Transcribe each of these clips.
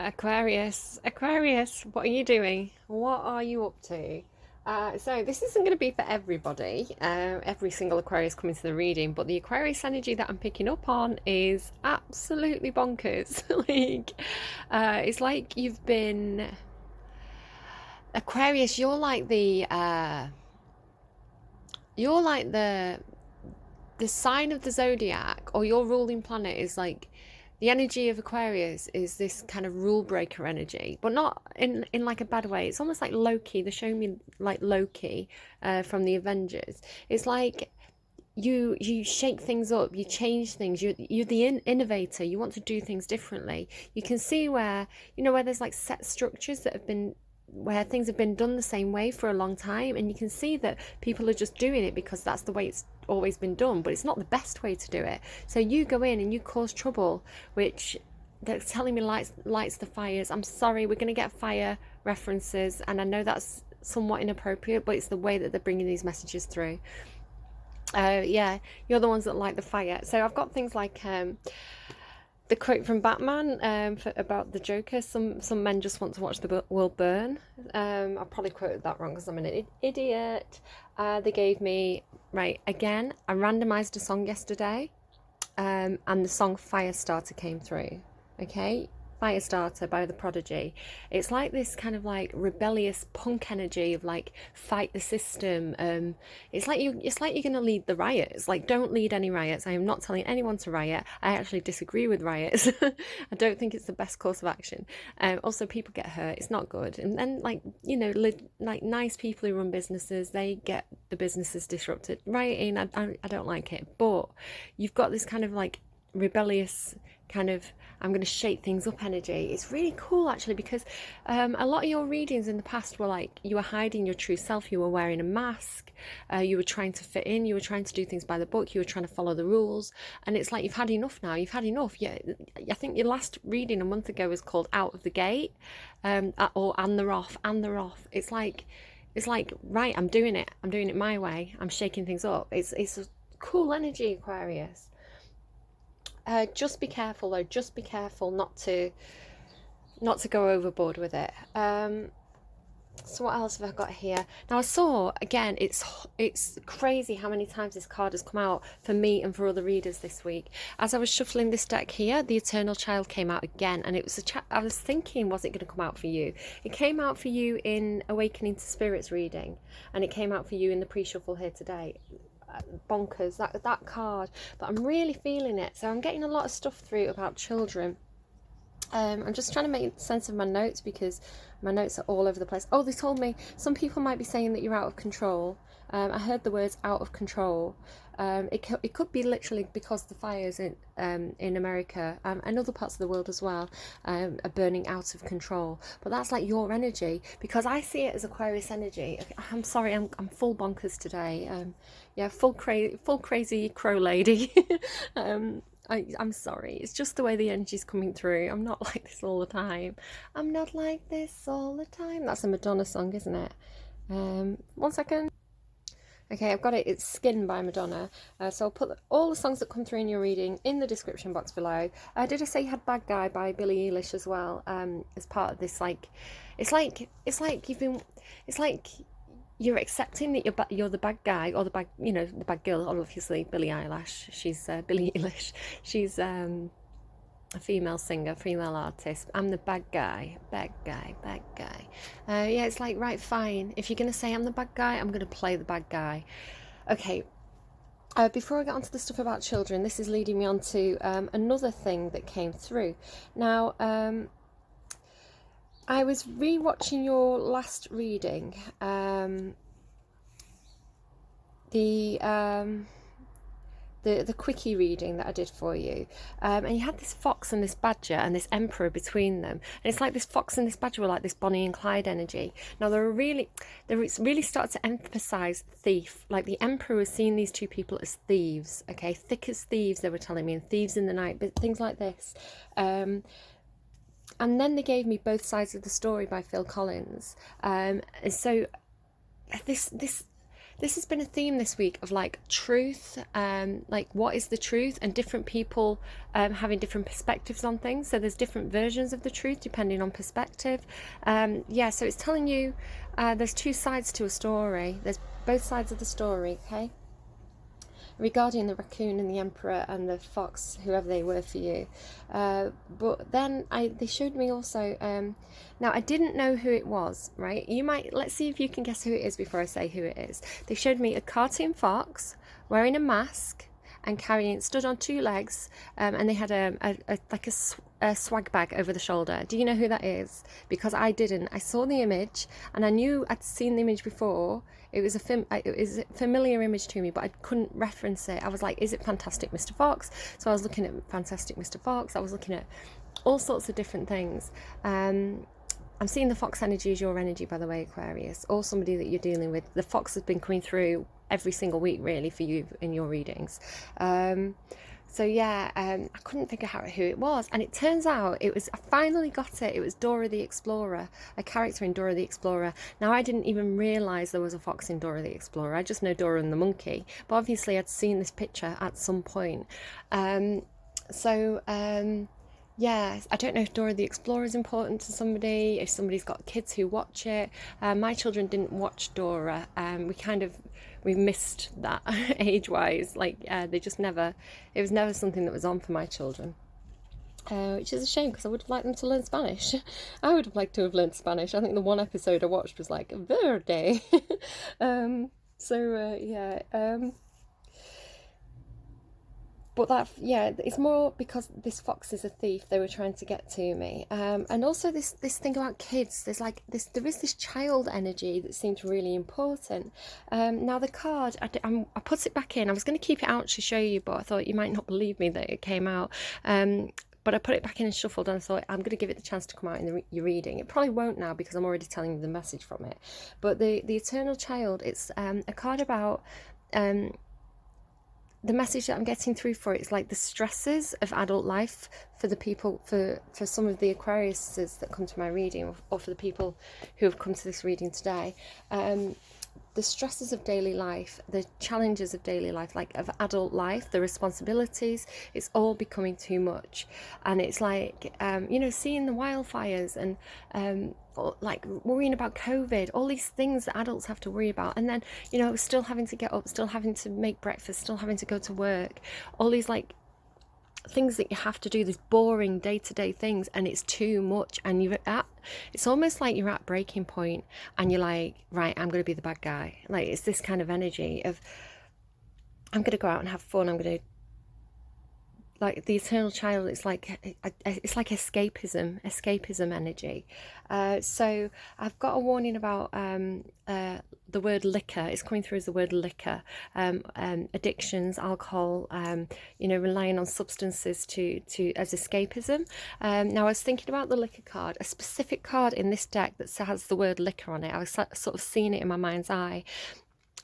Aquarius, Aquarius, what are you doing? What are you up to? So this isn't going to be for everybody, every single Aquarius coming to the reading, but the Aquarius energy that I'm picking up on is absolutely bonkers. It's like you've been Aquarius. You're like the sign of the zodiac, or your ruling planet is like the energy of Aquarius is this kind of rule breaker energy, but not in like a bad way. It's almost like Loki. They show me like Loki from the Avengers. It's like you shake things up, you change things. You're the innovator. You want to do things differently. You can see where where there's like set structures that have been where things have been done the same way for a long time, and you can see that people are just doing it because that's the way it's always been done, but it's not the best way to do it. So you go in and you cause trouble, which they're telling me lights the fires. I'm sorry, we're going to get fire references, and I know that's somewhat inappropriate, but it's the way that they're bringing these messages through. Yeah, you're the ones that light the fire. So I've got things like the quote from Batman about the Joker. Some men just want to watch the world burn. I probably quoted that wrong because I'm an idiot. They gave me right again. I randomized a song yesterday, and the song Firestarter came through. Okay, Firestarter by the Prodigy. It's like this kind of like rebellious punk energy of like fight the system. It's like you're gonna lead the riots. Like, don't lead any riots. I am not telling anyone to riot. I actually disagree with riots. I don't think it's the best course of action. Also, people get hurt. It's not good. And then like like nice people who run businesses, they get the businesses disrupted. Rioting, I don't like it. But you've got this kind of like rebellious kind of I'm going to shake things up energy. It's really cool actually, because a lot of your readings in the past were like you were hiding your true self, you were wearing a mask, you were trying to fit in, you were trying to do things by the book, you were trying to follow the rules, and it's like you've had enough now. You've had enough. Yeah, I think your last reading a month ago was called Out of the Gate, or and they're off, and they're off. It's like right, I'm doing it my way. I'm shaking things up. It's a cool energy, Aquarius. Just be careful though. Just be careful not to go overboard with it. So what else have I got here? Now I saw again. It's crazy how many times this card has come out for me and for other readers this week. As I was shuffling this deck here, the Eternal Child came out again, and it was I was thinking, was it going to come out for you? It came out for you in Awakening to Spirits reading, and it came out for you in the pre-shuffle here today. Bonkers, that card, but I'm really feeling it. So I'm getting a lot of stuff through about children. I'm just trying to make sense of my notes because my notes are all over the place. Oh, they told me some people might be saying that you're out of control. I heard the words out of control. It could be literally because the fires in America and other parts of the world as well are burning out of control. But that's like your energy, because I see it as Aquarius energy. I'm sorry, I'm full bonkers today. Yeah, full crazy crow lady. I'm sorry. It's just the way the energy's coming through. I'm not like this all the time. I'm not like this all the time. That's a Madonna song, isn't it? 1 second. Okay, I've got it. It's Skin by Madonna. So I'll put all the songs that come through in your reading in the description box below. Did I say you had Bad Guy by Billie Eilish as well? As part of this, like, it's like you're accepting that you're the bad guy, or the bad, the bad girl. Obviously, Billie Eilish. She's Billie Eilish. She's a female singer, female artist. I'm the bad guy, bad guy, bad guy. Yeah, it's like, right, fine. If you're gonna say I'm the bad guy, I'm gonna play the bad guy. Okay. Before I get onto the stuff about children, this is leading me on to another thing that came through. Now, I was re-watching your last reading, the quickie reading that I did for you, and you had this fox and this badger and this emperor between them, and it's like this fox and this badger were like this Bonnie and Clyde energy. Now they really started to emphasize thief, like the emperor was seeing these two people as thieves, okay, thick as thieves, they were telling me, and thieves in the night, but things like this. And then they gave me Both Sides of the Story by Phil Collins. And so this this has been a theme this week of like truth, like what is the truth, and different people having different perspectives on things. So there's different versions of the truth depending on perspective. Yeah, so it's telling you there's two sides to a story. There's both sides of the story, okay? Regarding the raccoon and the emperor and the fox, whoever they were for you. But then they showed me also, now I didn't know who it was, right? Let's see if you can guess who it is before I say who it is. They showed me a cartoon fox wearing a mask and stood on two legs, and they had a swag bag over the shoulder. Do you know who that is? Because I didn't. I saw the image and I knew I'd seen the image before. It was a familiar image to me, but I couldn't reference it. I was like, is it Fantastic Mr. Fox? So I was looking at Fantastic Mr. Fox. I was looking at all sorts of different things. I'm seeing the fox energy as your energy, by the way, Aquarius, or somebody that you're dealing with. The fox has been coming through every single week, really, for you in your readings. So yeah, I couldn't figure out who it was, and it turns out I finally got it. It was Dora the Explorer, a character in Dora the Explorer. Now, I didn't even realise there was a fox in Dora the Explorer. I just know Dora and the monkey, but obviously I'd seen this picture at some point. Yeah, I don't know if Dora the Explorer is important to somebody, if somebody's got kids who watch it. My children didn't watch Dora. We missed that age-wise. They just never, it was never something that was on for my children. Which is a shame, because I would have liked them to learn Spanish. I would have liked to have learned Spanish. I think the one episode I watched was like, Verde. But it's more because this fox is a thief. They were trying to get to me, and also this thing about kids. There is this child energy that seems really important. Now the card, I put it back in. I was going to keep it out to show you, but I thought you might not believe me that it came out. But I put it back in and shuffled, and I thought I'm going to give it the chance to come out in your reading. It probably won't now because I'm already telling you the message from it. But the Eternal Child, it's a card about. The message that I'm getting through for it is like the stresses of adult life for the people, for some of the Aquariuses that come to my reading, or for the people who have come to this reading today. The stresses of daily life, the challenges of daily life, like of adult life, the responsibilities, it's all becoming too much. And it's like, seeing the wildfires and like worrying about COVID, all these things that adults have to worry about. And then, still having to get up, still having to make breakfast, still having to go to work, all these like things that you have to do, these boring day-to-day things, and it's too much, and it's almost like you're at breaking point and you're like, right, I'm going to be the bad guy. Like, it's this kind of energy of, I'm going to go out and have fun, I'm going to, like the Eternal Child, it's like escapism energy. So I've got a warning about the word liquor. It's coming through as the word liquor, addictions, alcohol, relying on substances as escapism. Now I was thinking about the liquor card, a specific card in this deck that has the word liquor on it. I was sort of seeing it in my mind's eye.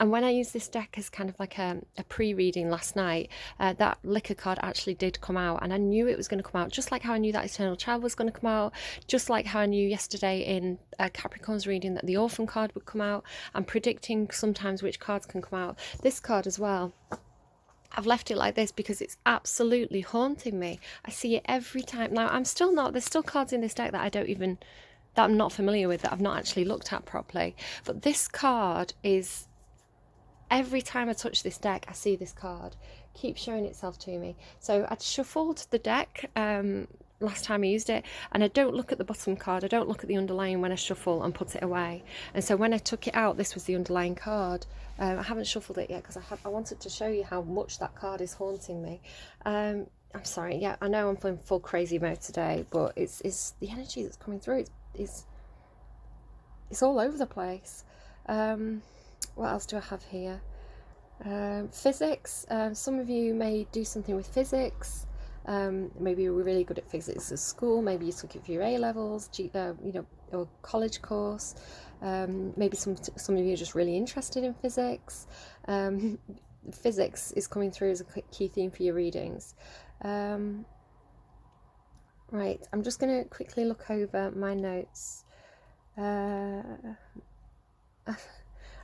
And when I used this deck as kind of like a pre-reading last night, that liquor card actually did come out, and I knew it was going to come out, just like how I knew that Eternal Child was going to come out, just like how I knew yesterday in Capricorn's reading that the Orphan card would come out. I'm predicting sometimes which cards can come out. This card as well. I've left it like this because it's absolutely haunting me. I see it every time. Now, there's still cards in this deck that I'm not familiar with, that I've not actually looked at properly. But this card is... Every time I touch this deck, I see this card keep showing itself to me. So I'd shuffled the deck last time I used it, and I don't look at the bottom card. I don't look at the underlying when I shuffle and put it away. And so when I took it out, this was the underlying card. I haven't shuffled it yet because I wanted to show you how much that card is haunting me. I'm sorry. Yeah, I know I'm in full crazy mode today, but it's the energy that's coming through. It's all over the place. What else do I have here? Physics. Some of you may do something with physics. Maybe you were really good at physics at school. Maybe you took it for your A-levels, or college course. Maybe some of you are just really interested in physics. Physics is coming through as a key theme for your readings. Right, I'm just going to quickly look over my notes.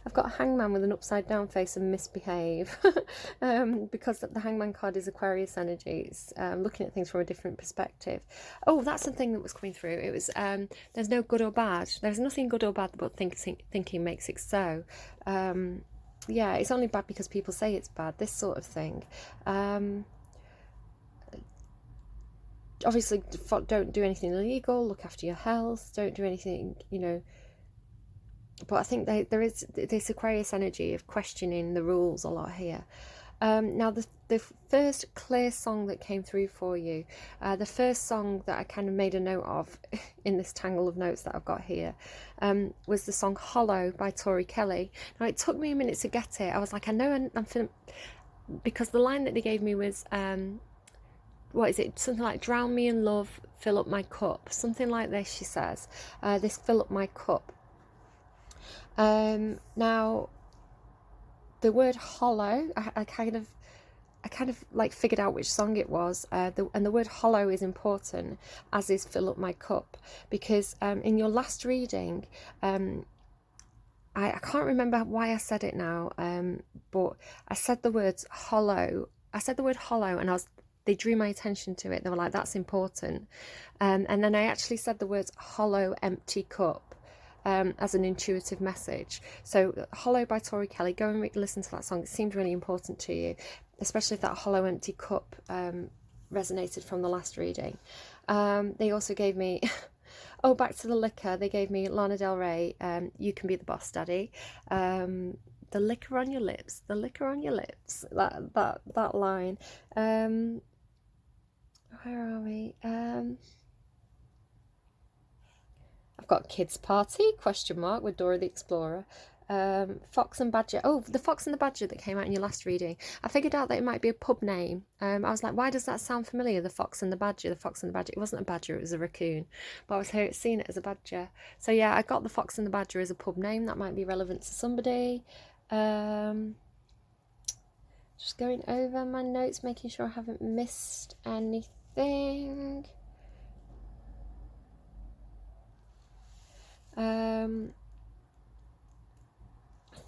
I've got a hangman with an upside down face and misbehave, because the hangman card is Aquarius energy. It's looking at things from a different perspective. Oh, that's the thing that was coming through. It was there's no good or bad. There's nothing good or bad, but thinking makes it so. Yeah, it's only bad because people say it's bad, this sort of thing. Obviously, don't do anything illegal, look after your health, don't do anything, you know. But I think there is this Aquarius energy of questioning the rules a lot here. Now, the first clear song that came through for you, the first song that I kind of made a note of in this tangle of notes that I've got here, was the song Hollow by Tori Kelly. Now, it took me a minute to get it. I was like, I know I'm feeling, because the line that they gave me was, what is it? Something like, drown me in love, fill up my cup. Something like this, she says. This fill up my cup. Now, the word hollow, I kind of like figured out which song it was, and the word hollow is important, as is fill up my cup, because in your last reading, I can't remember why I said it now, but I said the words hollow. I said the word hollow, and they drew my attention to it. They were like, that's important. And then I actually said the words hollow, empty cup, as an intuitive message. So Hollow by Tori Kelly, go and listen to that song. It seemed really important to you, especially if that hollow, empty cup resonated from the last reading. They also gave me, oh, back to the liquor, they gave me Lana Del Rey, You Can Be the Boss, Daddy. The liquor on your lips, the liquor on your lips, that line. Where are we? I've got Kids Party, question mark, with Dora the Explorer. Fox and Badger. Oh, the Fox and the Badger that came out in your last reading. I figured out that it might be a pub name. I was like, why does that sound familiar? The Fox and the Badger, the Fox and the Badger. It wasn't a badger, it was a raccoon. But I was seeing it as a badger. So yeah, I got the Fox and the Badger as a pub name. That might be relevant to somebody. Just going over my notes, making sure I haven't missed anything.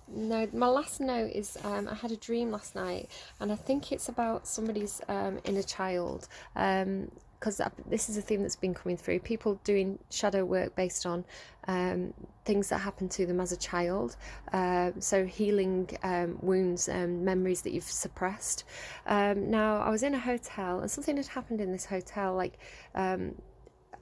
No, my last note is, I had a dream last night, and I think it's about somebody's inner child, because this is a theme that's been coming through, people doing shadow work based on things that happened to them as a child, so healing wounds and memories that you've suppressed. Now, I was in a hotel, and something had happened in this hotel, like, I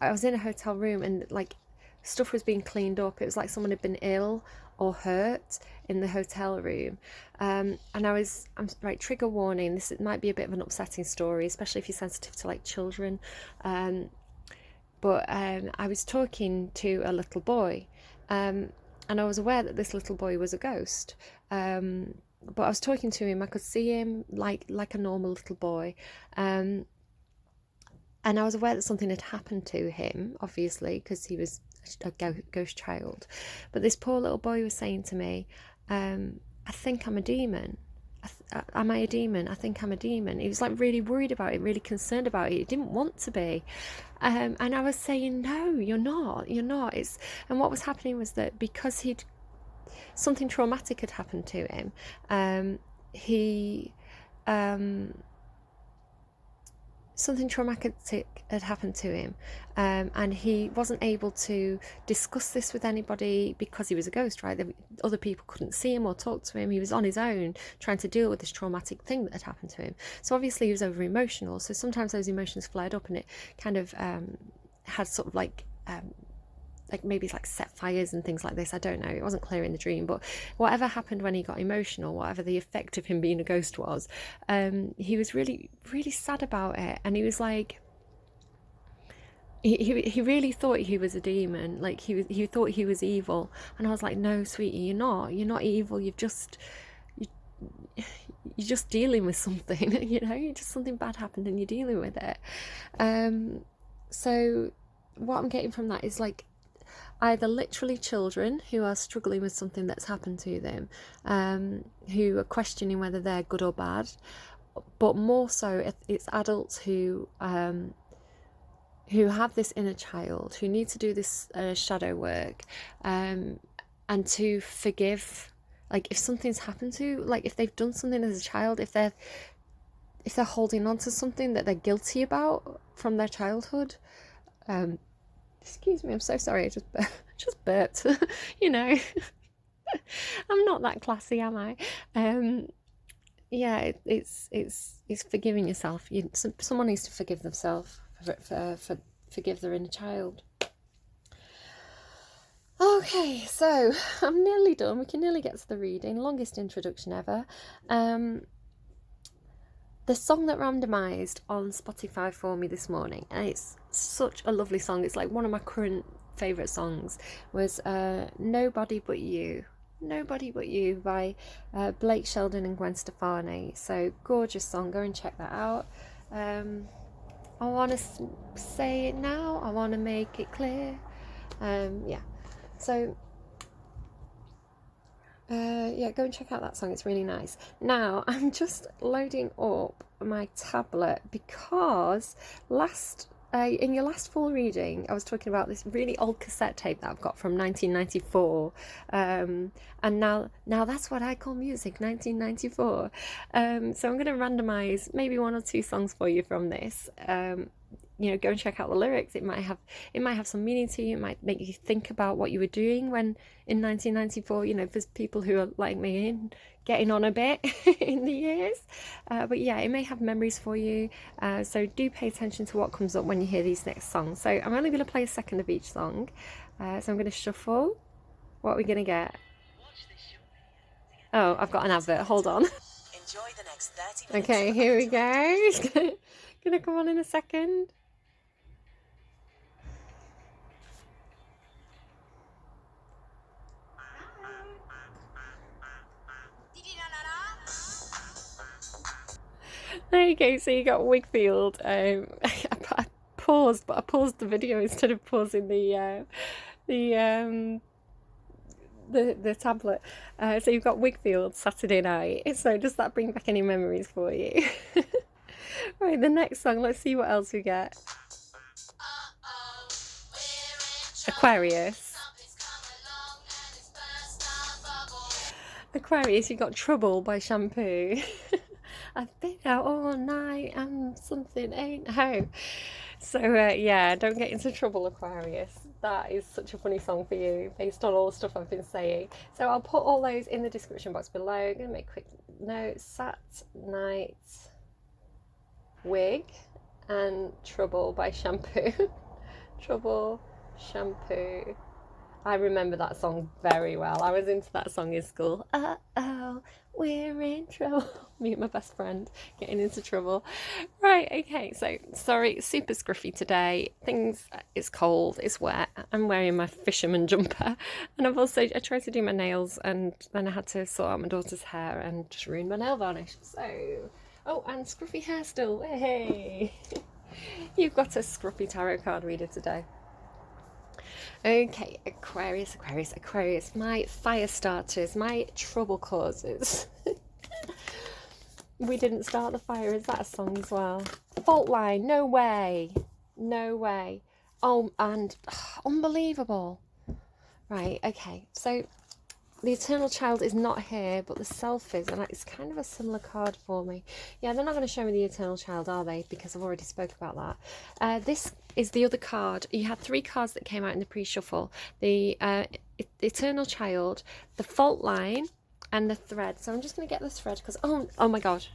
was in a hotel room, and like, stuff was being cleaned up. It was like someone had been ill or hurt in the hotel room, and I'm right, trigger warning, this might be a bit of an upsetting story, especially if you're sensitive to like children, but I was talking to a little boy, and I was aware that this little boy was a ghost, but I was talking to him, I could see him like a normal little boy, and I was aware that something had happened to him, obviously, because he was a ghost child. But this poor little boy was saying to me, I think I'm a demon. Am I a demon? I think I'm a demon. He was like really worried about it, really concerned about it. He didn't want to be. And I was saying, no, you're not. And what was happening was that because something traumatic had happened to him, something traumatic had happened to him, and he wasn't able to discuss this with anybody because he was a ghost, right? Other people couldn't see him or talk to him. He was on his own trying to deal with this traumatic thing that had happened to him. So obviously he was over emotional, so sometimes those emotions flared up, and it kind of had sort of like maybe it's like set fires and things like this. I don't know, it wasn't clear in the dream, but whatever happened when he got emotional, whatever the effect of him being a ghost was, he was really, really sad about it. And he was like, he really thought he was a demon, like he thought he was evil. And I was like, no, sweetie, you're not evil. You're just dealing with something, you know, just something bad happened and you're dealing with it. So what I'm getting from that is like, either literally children who are struggling with something that's happened to them, who are questioning whether they're good or bad, but more so it's adults who have this inner child, who need to do this shadow work, and to forgive like if something's happened to, like if they've done something as a child, if they're holding on to something that they're guilty about from their childhood. Excuse me, I'm so sorry, I just burped. You know, I'm not that classy, am I? Yeah, it's forgiving yourself. Someone needs to forgive themselves for forgive their inner child. Okay, so I'm nearly done. We can nearly get to the reading. Longest introduction ever. The song that randomised on Spotify for me this morning, and it's such a lovely song. It's like one of my current favourite songs, was Nobody But You. Nobody But You by Blake Shelton and Gwen Stefani. So gorgeous song. Go and check that out. I want to say it now. I want to make it clear. Yeah. So yeah, go and check out that song. It's really nice. Now I'm just loading up my tablet because in your last full reading, I was talking about this really old cassette tape that I've got from 1994, and now that's what I call music, 1994. So I'm going to randomise maybe 1 or 2 songs for you from this. You know, go and check out the lyrics. It might have some meaning to you. It might make you think about what you were doing when in 1994. You know, for people who are like me and getting on a bit in the years. But yeah, it may have memories for you. So do pay attention to what comes up when you hear these next songs. So I'm only going to play a second of each song. So I'm going to shuffle. What are we going to get? Oh, I've got an advert. Hold on. Enjoy the next 30 minutes. Okay, here we go. Gonna come on in a second. There you go. So you got Whigfield. I paused the video instead of pausing the tablet. So you've got Whigfield Saturday Night. So does that bring back any memories for you? Right, the next song. Let's see what else we get. Aquarius. Aquarius, you got Trouble by Shampoo. I've been out all night and something ain't home. So yeah, don't get into trouble, Aquarius. That is such a funny song for you based on all the stuff I've been saying. So I'll put all those in the description box below. I'm going to make a quick note. Sat Night, Wig and Trouble by Shampoo. Trouble, Shampoo. I remember that song very well. I was into that song in school. Uh-oh, we're in trouble. Me and my best friend getting into trouble. Right, okay, so sorry, super scruffy today. It's cold, it's wet. I'm wearing my fisherman jumper. And I tried to do my nails and then I had to sort out my daughter's hair and just ruined my nail varnish. So, oh, and scruffy hair still. Hey, you've got a scruffy tarot card reader today. Okay, Aquarius, my fire starters, my trouble causes. We didn't start the fire, is that a song as well? Fault line, no way. Oh, and unbelievable. Right, okay, so the Eternal Child is not here, but the Self is, and it's kind of a similar card for me. Yeah, they're not going to show me the Eternal Child, are they? Because I've already spoke about that. This is the other card. You had 3 cards that came out in the pre-shuffle. The Eternal Child, the Fault Line, and the Thread. So I'm just going to get the Thread because, oh my God.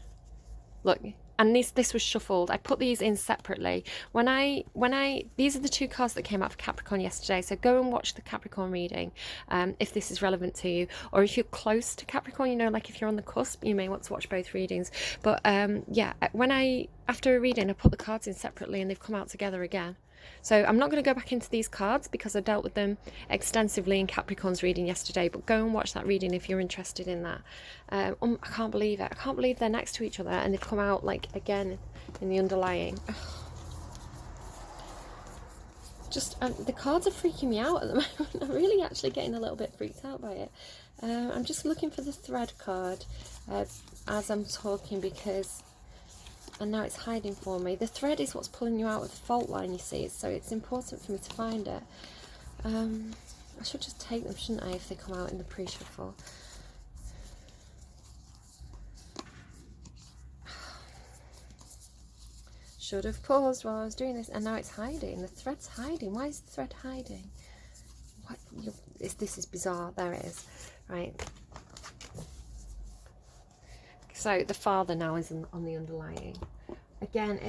Look, and this was shuffled. I put these in separately. These are the 2 cards that came out for Capricorn yesterday. So go and watch the Capricorn reading if this is relevant to you, or if you're close to Capricorn, you know, like if you're on the cusp, you may want to watch both readings. But yeah, after a reading, I put the cards in separately, and they've come out together again. So I'm not going to go back into these cards because I dealt with them extensively in Capricorn's reading yesterday, but go and watch that reading if you're interested in that. I can't believe it. I can't believe they're next to each other and they've come out like again in the underlying. Just the cards are freaking me out at the moment. I'm really actually getting a little bit freaked out by it. I'm just looking for the Thread card as I'm talking because... and now it's hiding for me. The Thread is what's pulling you out of the fault line, you see, so it's important for me to find it. I should just take them, shouldn't I, if they come out in the pre-shuffle. Should have paused while I was doing this, and now it's hiding. The thread's hiding. Why is the thread hiding? What? This is bizarre. There it is. Right. So the father now is on the underlying. Again,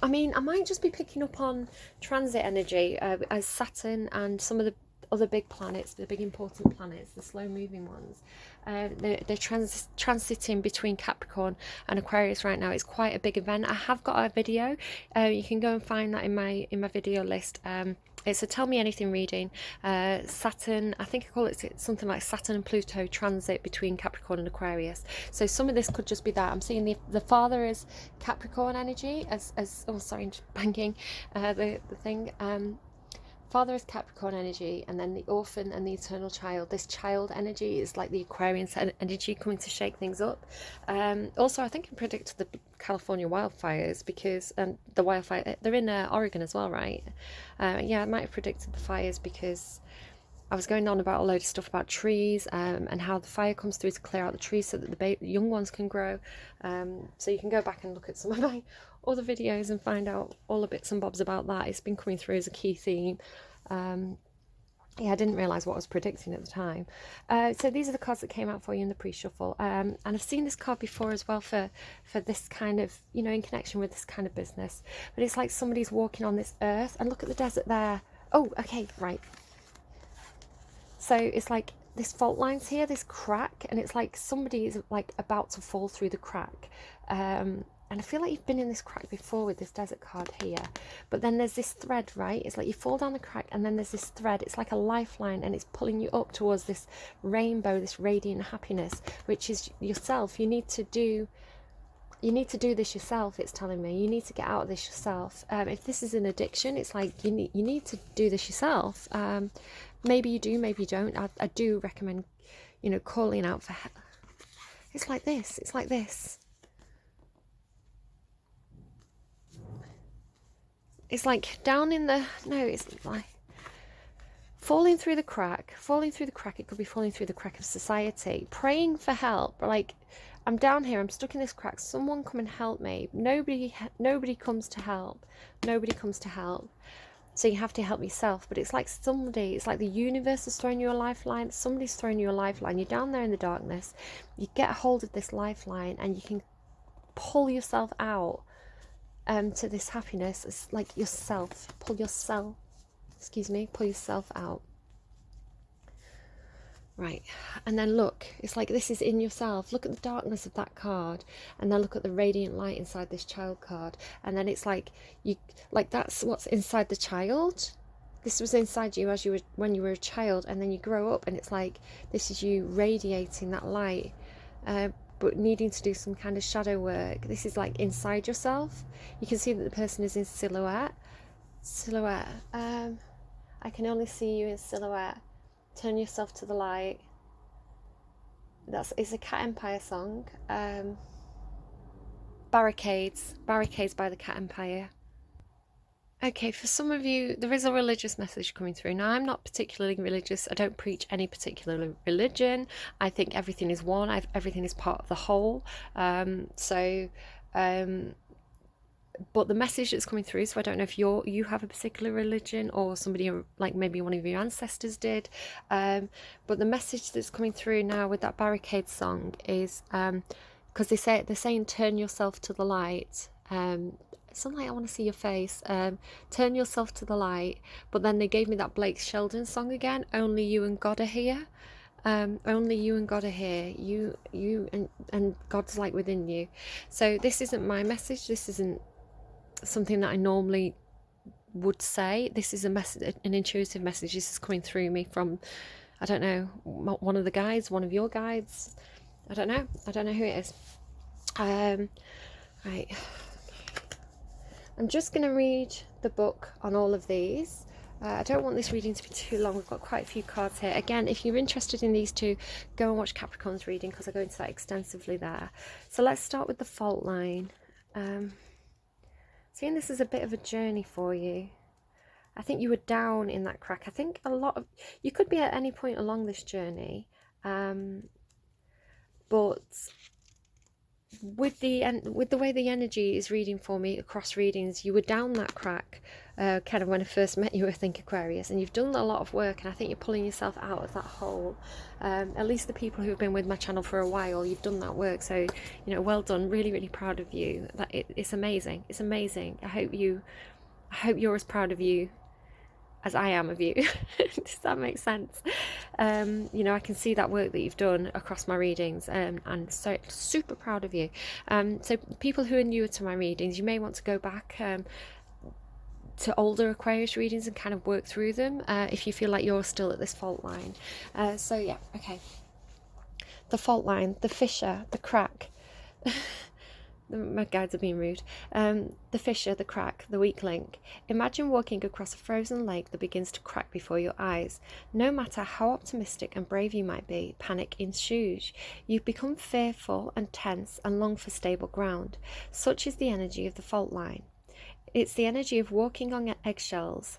I mean, I might just be picking up on transit energy as Saturn and some of the other big planets, the big important planets, the slow moving ones. They're transiting between Capricorn and Aquarius right now. It's quite a big event. I have got a video. You can go and find that in my video list. It's a Tell Me Anything reading. Saturn, I think I call it something like Saturn and Pluto transit between Capricorn and Aquarius. So some of this could just be that. I'm seeing the father is Capricorn energy, as oh sorry, banging the thing. Father is Capricorn energy, and then the orphan and the eternal child. This child energy is like the Aquarian energy coming to shake things up. Also, I think I predicted the California wildfires because the wildfire, they're in Oregon as well, right? Yeah, I might have predicted the fires because I was going on about a load of stuff about trees and how the fire comes through to clear out the trees so that the young ones can grow. So you can go back and look at some of my other videos and find out all the bits and bobs about that. It's been coming through as a key theme. Yeah, I didn't realise what I was predicting at the time. So these are the cards that came out for you in the pre-shuffle. And I've seen this card before as well for this kind of, you know, in connection with this kind of business. But it's like somebody's walking on this earth, and look at the desert there. Oh, okay, right. So it's like this fault line's here, this crack, and it's like somebody is like about to fall through the crack. And I feel like you've been in this crack before with this desert card here. But then there's this thread, right? It's like you fall down the crack and then there's this thread. It's like a lifeline, and it's pulling you up towards this rainbow, this radiant happiness, which is yourself. You need to do this yourself, it's telling me. You need to get out of this yourself. If this is an addiction, it's like you need to do this yourself. Maybe you do, maybe you don't. I do recommend, you know, calling out for help. It's like this. It's like this. It's like down in the... No, it's like... Falling through the crack. Falling through the crack. It could be falling through the crack of society. Praying for help. Like, I'm down here. I'm stuck in this crack. Someone come and help me. Nobody comes to help. Nobody comes to help. So you have to help yourself. But it's like somebody... It's like the universe is throwing you a lifeline. Somebody's throwing you a lifeline. You're down there in the darkness. You get a hold of this lifeline and you can pull yourself out to this happiness. It's like yourself. Pull yourself out. Right, and then look, it's like this is in yourself. Look at the darkness of that card, and then look at the radiant light inside this child card, and then it's like that's what's inside the child. This was inside you when you were a child, and then you grow up, and it's like this is you radiating that light, but needing to do some kind of shadow work. This is like inside yourself. You can see that the person is in silhouette. I can only see you in silhouette. Turn yourself to the light. It's a Cat Empire song. Barricades by the Cat Empire. Okay, for some of you, there is a religious message coming through. Now, I'm not particularly religious. I don't preach any particular religion. I think everything is one. Everything is part of the whole. But the message that's coming through, so I don't know if you have a particular religion or somebody like maybe one of your ancestors did, but the message that's coming through now with that Barricade song is because they're saying turn yourself to the light. Something like I want to see your face. Turn yourself to the light. But then they gave me that Blake Shelton song again. Only you and God are here. Only you and God are here. You and God's like within you. So this isn't my message. This isn't something that I normally would say. This is a message, an intuitive message. This is coming through me from, I don't know, one of the guides, one of your guides. I don't know who it is. Right. I'm just going to read the book on all of these. I don't want this reading to be too long. We've got quite a few cards here. Again, if you're interested in these two, go and watch Capricorn's reading because I go into that extensively there. So let's start with the fault line. Seeing this is a bit of a journey for you. I think you were down in that crack. I think you could be at any point along this journey, but with the way the energy is reading for me across readings, you were down that crack kind of when I first met you, I think, Aquarius, and you've done a lot of work, and I think you're pulling yourself out of that hole. At least the people who have been with my channel for a while, you've done that work, so you know, well done. Really, really proud of you. It's amazing. It's amazing. I hope you're as proud of you as I am of you. Does that make sense? You know, I can see that work that you've done across my readings, and so super proud of you. So people who are newer to my readings, you may want to go back to older Aquarius readings and kind of work through them if you feel like you're still at this fault line. So yeah, okay. The fault line, the fissure, the crack. My guides are being rude. The fissure, the crack, the weak link. Imagine walking across a frozen lake that begins to crack before your eyes. No matter how optimistic and brave you might be, panic ensues. You become fearful and tense and long for stable ground. Such is the energy of the fault line. It's the energy of walking on eggshells,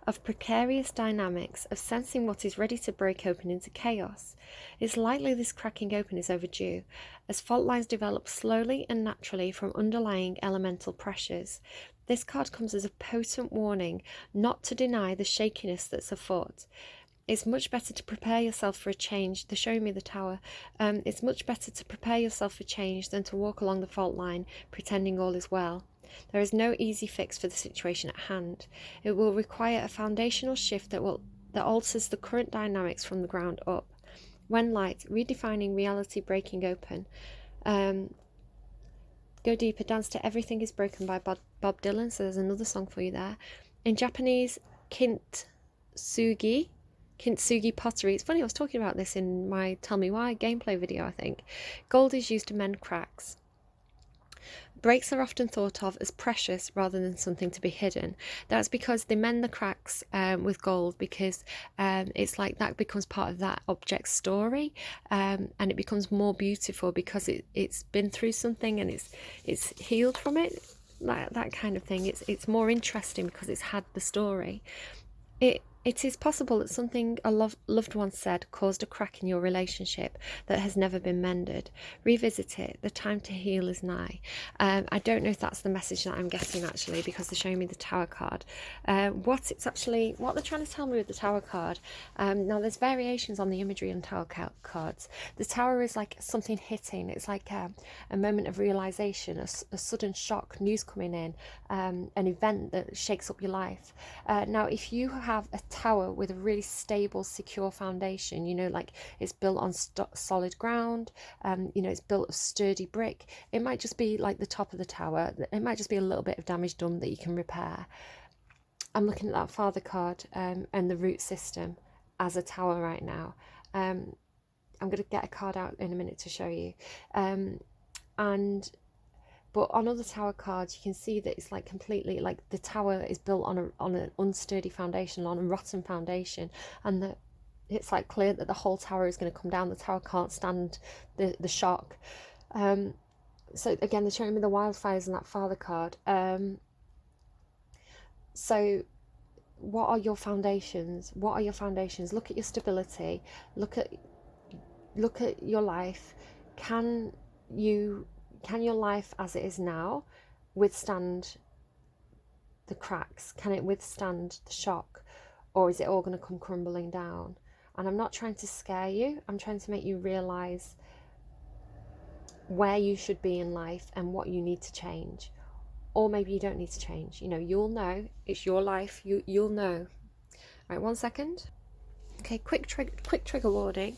of precarious dynamics, of sensing what is ready to break open into chaos. It's likely this cracking open is overdue, as fault lines develop slowly and naturally from underlying elemental pressures. This card comes as a potent warning not to deny the shakiness that's afoot. It's much better to prepare yourself for a change. They're showing me the tower. It's much better to prepare yourself for change than to walk along the fault line pretending all is well. There is no easy fix for the situation at hand. It will require a foundational shift that alters the current dynamics from the ground up. When light, redefining reality, breaking open. Go deeper, dance to Everything is Broken by Bob Dylan. So there's another song for you there. In Japanese, kintsugi pottery. It's funny, I was talking about this in my Tell Me Why gameplay video, I think. Gold is used to mend cracks. Breaks are often thought of as precious rather than something to be hidden. That's because they mend the cracks with gold, because it's like that becomes part of that object's story, and it becomes more beautiful because it's been through something and it's healed from it, like that kind of thing. It's more interesting because it's had the story. It is possible that something a loved one said caused a crack in your relationship that has never been mended. Revisit it. The time to heal is nigh. I don't know if that's the message that I'm getting, actually, because they're showing me the Tower card. What they're trying to tell me with the Tower card. Now, there's variations on the imagery on Tower cards. The Tower is like something hitting. It's like a moment of realization, a sudden shock, news coming in, an event that shakes up your life. Now, if you have a tower with a really stable, secure foundation, you know, like it's built on solid ground, you know, it's built of sturdy brick, it might just be like the top of the tower, it might just be a little bit of damage done that you can repair. I'm looking at that Father card and the root system as a tower right now. I'm going to get a card out in a minute to show you. But on other Tower cards, you can see that it's like completely, like the tower is built on an unsturdy foundation, on a rotten foundation, and that it's like clear that the whole tower is going to come down. The tower can't stand the shock. So again, they're showing me the wildfires in that Father card. So what are your foundations? What are your foundations? Look at your stability. Look at your life. Can your life as it is now withstand the cracks? Can it withstand the shock? Or is it all going to come crumbling down? And I'm not trying to scare you. I'm trying to make you realise where you should be in life and what you need to change. Or maybe you don't need to change. You know, you'll know. It's your life. You'll know. Right, 1 second. Okay, quick trigger warning.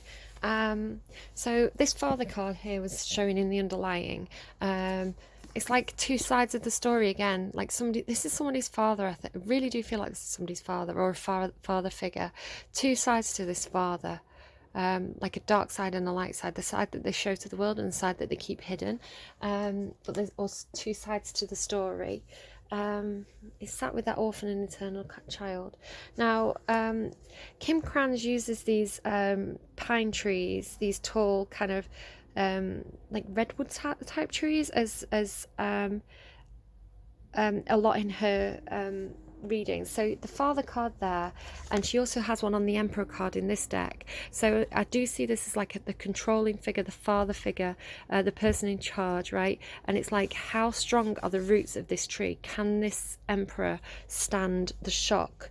So this Father card here was showing in the underlying. It's like two sides of the story again. Like this is somebody's father. I really do feel like this is somebody's father or a father figure. Two sides to this father. Like a dark side and a light side. The side that they show to the world and the side that they keep hidden. But there's also two sides to the story. Is sat with that orphan and eternal child. Now, Kim Kranz uses these pine trees, these tall kind of like redwood type trees, as a lot in her readings. So the Father card there, and she also has one on the Emperor card in this deck. So I do see this as like the controlling figure, the father figure, the person in charge, right? And it's like, how strong are the roots of this tree? Can this Emperor stand the shock?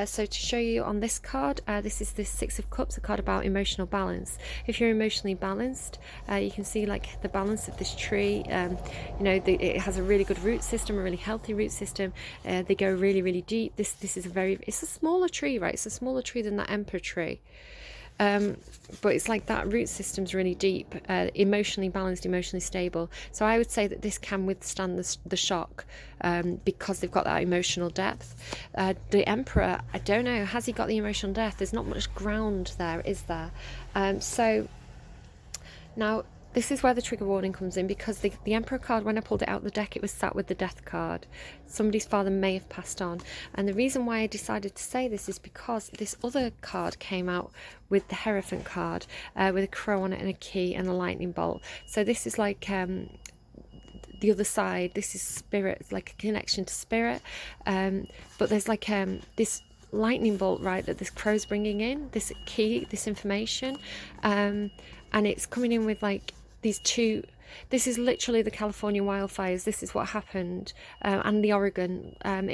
So to show you on this card, this is the Six of Cups, a card about emotional balance. If you're emotionally balanced, you can see like the balance of this tree. You know, it has a really good root system, a really healthy root system. They go really, really deep. This is it's a smaller tree, right? It's a smaller tree than that Emperor tree. But it's like that root system's really deep, emotionally balanced, emotionally stable. So I would say that this can withstand the shock because they've got that emotional depth. The Emperor, I don't know, has he got the emotional depth? There's not much ground there, is there? So now this is where the trigger warning comes in, because the Emperor card, when I pulled it out of the deck, it was sat with the Death card. Somebody's father may have passed on. And the reason why I decided to say this is because this other card came out with the Hierophant card, with a crow on it and a key and a lightning bolt. So this is like the other side. This is spirit, like a connection to spirit. But there's like this lightning bolt, right, that this crow's bringing in, this key, this information. And it's coming in with like these two. This is literally the California wildfires. This is what happened, and the Oregon. I'm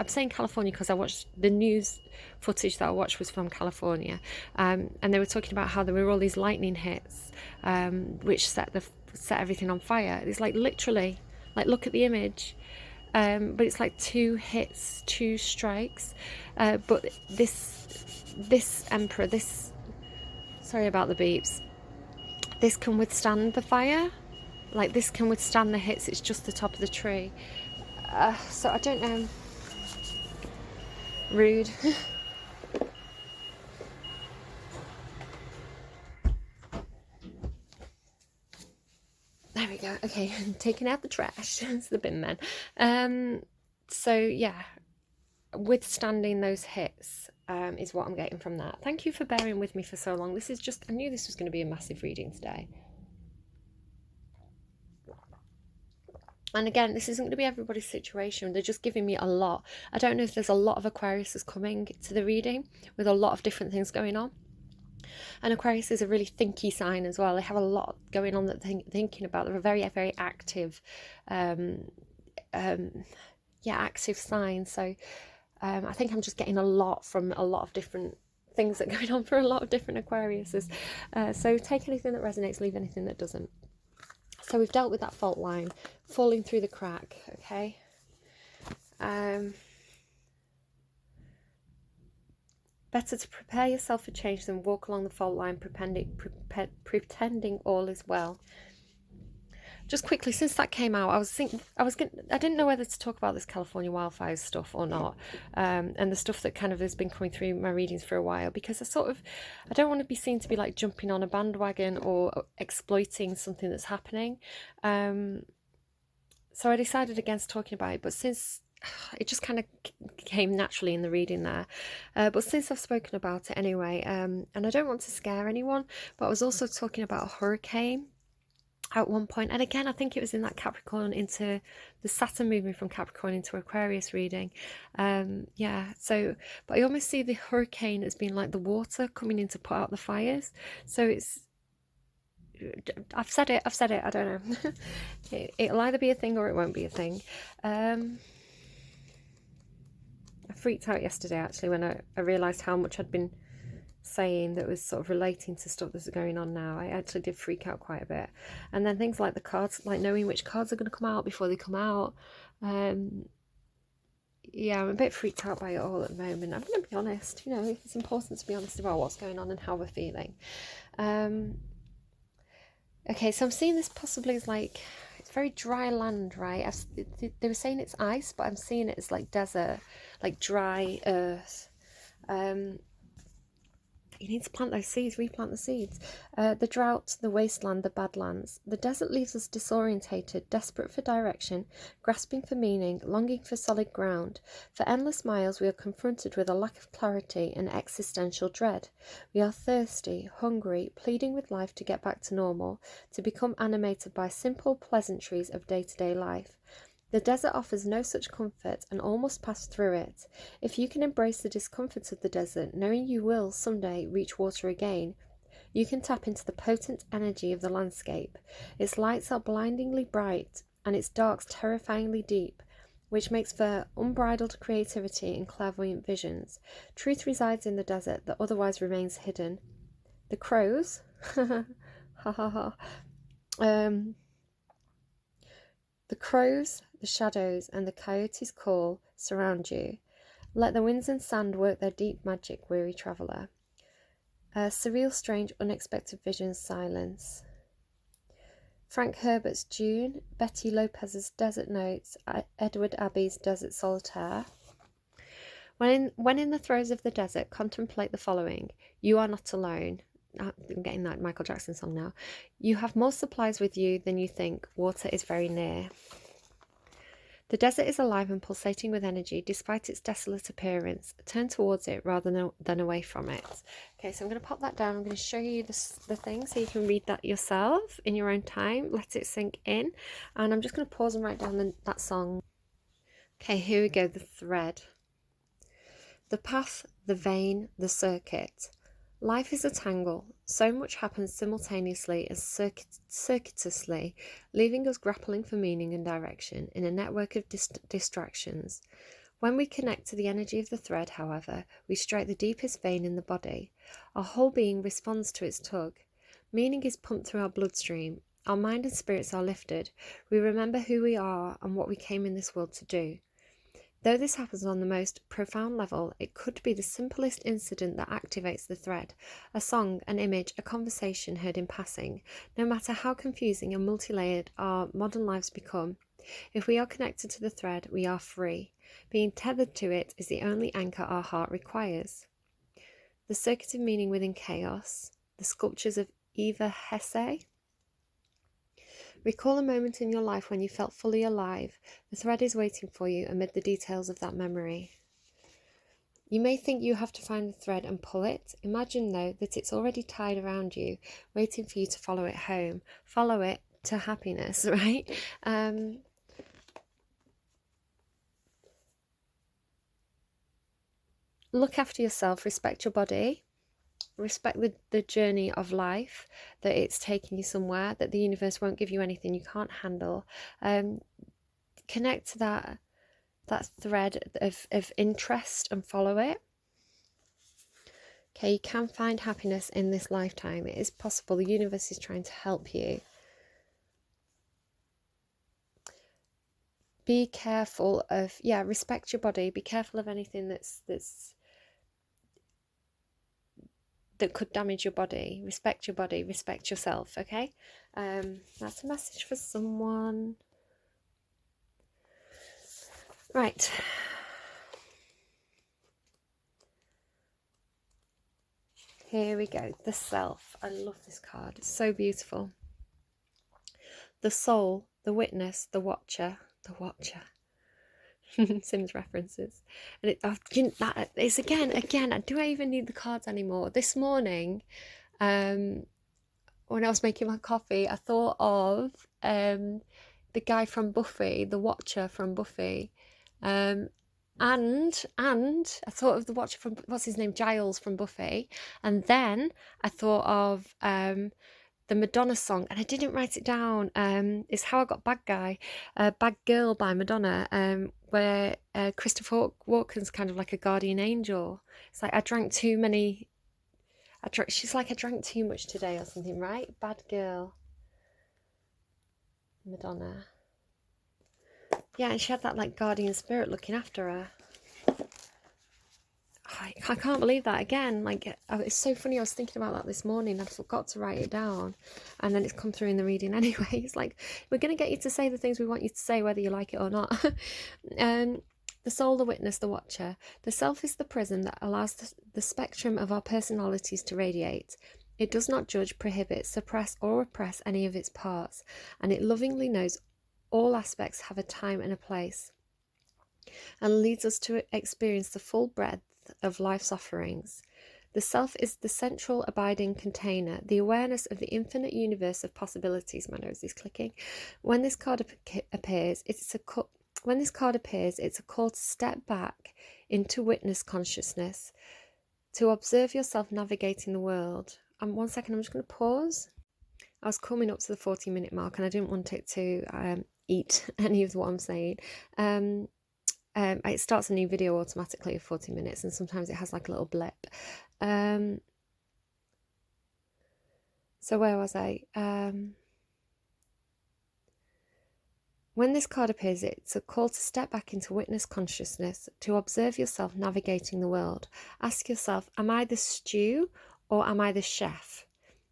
saying California because I watched the news footage that I watched was from California, and they were talking about how there were all these lightning hits, which set everything on fire. It's like literally, like, look at the image. But it's like 2 hits, 2 strikes. But this Emperor, sorry about the beeps. This can withstand the fire, like this can withstand the hits. It's just the top of the tree. So I don't know. Rude. There we go. Okay, I'm taking out the trash. It's the bin man. So yeah, withstanding those hits is what I'm getting from that. Thank you for bearing with me for so long. This is just, I knew this was going to be a massive reading today. And again, this isn't going to be everybody's situation. They're just giving me a lot. I don't know if there's a lot of Aquariuses coming to the reading with a lot of different things going on. And Aquarius is a really thinky sign as well. They have a lot going on that they're thinking about. They're a very, very active, active sign. So I think I'm just getting a lot from a lot of different things that are going on for a lot of different Aquariuses. So take anything that resonates, leave anything that doesn't. So we've dealt with that fault line, falling through the crack, okay? Better to prepare yourself for change than walk along the fault line pretending all is well. Just quickly, since that came out, I didn't know whether to talk about this California wildfires stuff or not, and the stuff that kind of has been coming through my readings for a while, because I don't want to be seen to be like jumping on a bandwagon or exploiting something that's happening. So I decided against talking about it, but since it just kind of came naturally in the reading there, but since I've spoken about it anyway, and I don't want to scare anyone, but I was also talking about a hurricane at one point, and again I think it was in that Capricorn into the Saturn moving from Capricorn into Aquarius reading. So but I almost see the hurricane as being like the water coming in to put out the fires. So I've said it, I don't know. It'll either be a thing or it won't be a thing. I freaked out yesterday actually when I realised how much I'd been saying that was sort of relating to stuff that's going on now. I actually did freak out quite a bit. And then things like the cards, like knowing which cards are going to come out before they come out. Yeah, I'm a bit freaked out by it all at the moment. I'm going to be honest, you know, it's important to be honest about what's going on and how we're feeling. Okay, so I'm seeing this possibly as like, it's very dry land, right? They were saying it's ice, but I'm seeing it as like desert, like dry earth. You need to plant those seeds, replant the seeds. The drought, the wasteland, the badlands. The desert leaves us disorientated, desperate for direction, grasping for meaning, longing for solid ground. For endless miles we are confronted with a lack of clarity and existential dread. We are thirsty, hungry, pleading with life to get back to normal, to become animated by simple pleasantries of day-to-day life. The desert offers no such comfort, and all must pass through it. If you can embrace the discomfort of the desert, knowing you will someday reach water again, you can tap into the potent energy of the landscape. Its lights are blindingly bright, and its darks terrifyingly deep, which makes for unbridled creativity and clairvoyant visions. Truth resides in the desert that otherwise remains hidden. The crows, ha ha ha, the crows, the shadows, and the coyotes' call surround you. Let the winds and sand work their deep magic, weary traveller. Surreal, strange, unexpected visions, silence. Frank Herbert's June, Betty Lopez's Desert Notes, Edward Abbey's Desert Solitaire. When in the throes of the desert, contemplate the following. You are not alone. I'm getting that Michael Jackson song now. You have more supplies with you than you think. Water is very near. The desert is alive and pulsating with energy, despite its desolate appearance. Turn towards it rather than away from it. Okay, so I'm going to pop that down. I'm going to show you the thing so you can read that yourself in your own time. Let it sink in. And I'm just going to pause and write down that song. Okay, here we go. The thread. The path, the vein, the circuit. Life is a tangle. So much happens simultaneously as circuitously, leaving us grappling for meaning and direction in a network of distractions. When we connect to the energy of the thread, however, we strike the deepest vein in the body. Our whole being responds to its tug. Meaning is pumped through our bloodstream. Our mind and spirits are lifted. We remember who we are and what we came in this world to do. Though this happens on the most profound level, it could be the simplest incident that activates the thread. A song, an image, a conversation heard in passing. No matter how confusing and multi-layered our modern lives become, if we are connected to the thread, we are free. Being tethered to it is the only anchor our heart requires. The circuit of meaning within chaos. The sculptures of Eva Hesse. Recall a moment in your life when you felt fully alive. The thread is waiting for you amid the details of that memory. You may think you have to find the thread and pull it. Imagine, though, that it's already tied around you, waiting for you to follow it home. Follow it to happiness, right? Look after yourself, respect your body. Respect the journey of life, that it's taking you somewhere, that the universe won't give you anything you can't handle. Connect to that thread of interest and follow it. Okay, you can find happiness in this lifetime. It is possible. The universe is trying to help you. Be careful of, respect your body. Be careful of anything that could damage your body. Respect your body, respect yourself, okay? That's a message for someone. Right. Here we go. The self. I love this card. It's so beautiful. The soul, the witness, the watcher. The watcher. Sims references, and it's again. Do I even need the cards anymore? This morning, when I was making my coffee, I thought of the guy from Buffy, the Watcher from Buffy, and I thought of the Watcher from, what's his name, Giles from Buffy, and then I thought of the Madonna song, and I didn't write it down. It's How I Got Bad Girl by Madonna, where Christopher Walken's kind of like a guardian angel. It's like, I drank too much today or something, right? Bad girl. Madonna. Yeah, and she had that like guardian spirit looking after her. I can't believe that again. Like, it's so funny. I was thinking about that this morning. I forgot to write it down, and then it's come through in the reading anyway. It's like, we're going to get you to say the things we want you to say, whether you like it or not. The soul, the witness, the watcher. The self is the prism that allows the spectrum of our personalities to radiate. It does not judge, prohibit, suppress, or repress any of its parts, and it lovingly knows all aspects have a time and a place, and leads us to experience the full breadth of life's offerings. The self is the central abiding container, the awareness of the infinite universe of possibilities. My nose is clicking. When this card appears, it's a cup. When this card appears, it's a call to step back into witness consciousness, to observe yourself navigating the world. And 1 second, I'm just going to pause. I was coming up to the 40-minute mark and I didn't want it to eat any of what I'm saying. It starts a new video automatically of 40 minutes and sometimes it has like a little blip. So where was I? When this card appears, it's a call to step back into witness consciousness, to observe yourself navigating the world. Ask yourself, am I the stew or am I the chef?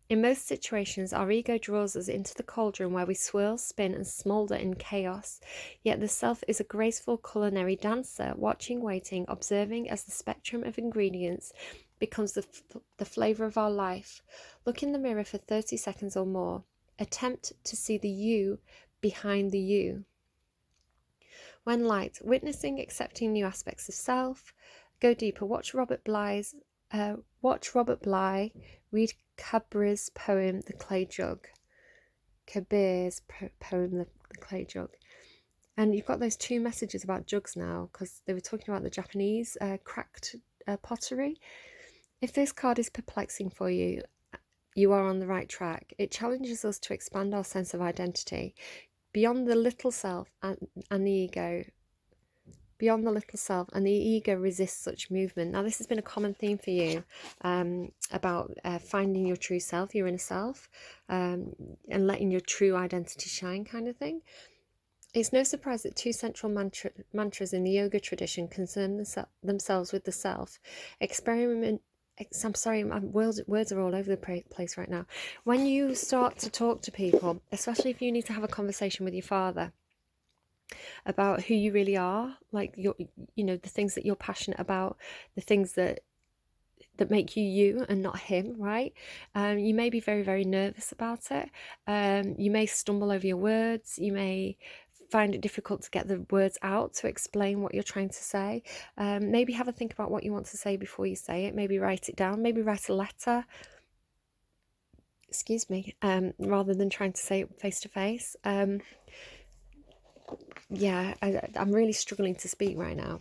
In most situations, our ego draws us into the cauldron where we swirl, spin and smoulder in chaos. Yet the self is a graceful culinary dancer, watching, waiting, observing as the spectrum of ingredients becomes the flavour of our life. Look in the mirror for 30 seconds or more. Attempt to see the you behind the you. When light, witnessing, accepting new aspects of self. Go deeper. Watch Robert Bly read Kabir's poem The Clay Jug. The Clay Jug. And you've got those two messages about jugs now, because they were talking about the Japanese cracked pottery. If this card is perplexing for you, you are on the right track. It challenges us to expand our sense of identity beyond the little self and the ego. Beyond the little self, and the ego resists such movement. Now, this has been a common theme for you about finding your true self, your inner self, and letting your true identity shine, kind of thing. It's no surprise that two central mantras in the yoga tradition concern themselves with the self. I'm sorry, my words are all over the place right now. When you start to talk to people, especially if you need to have a conversation with your father about who you really are, like the things that you're passionate about, the things that make you you and not him, right? You may be very, very nervous about it. You may stumble over your words. You may find it difficult to get the words out to explain what you're trying to say. Maybe have a think about what you want to say before you say it. Maybe write it down. Maybe write a letter. Excuse me. Rather than trying to say it face to face. Yeah, I'm really struggling to speak right now,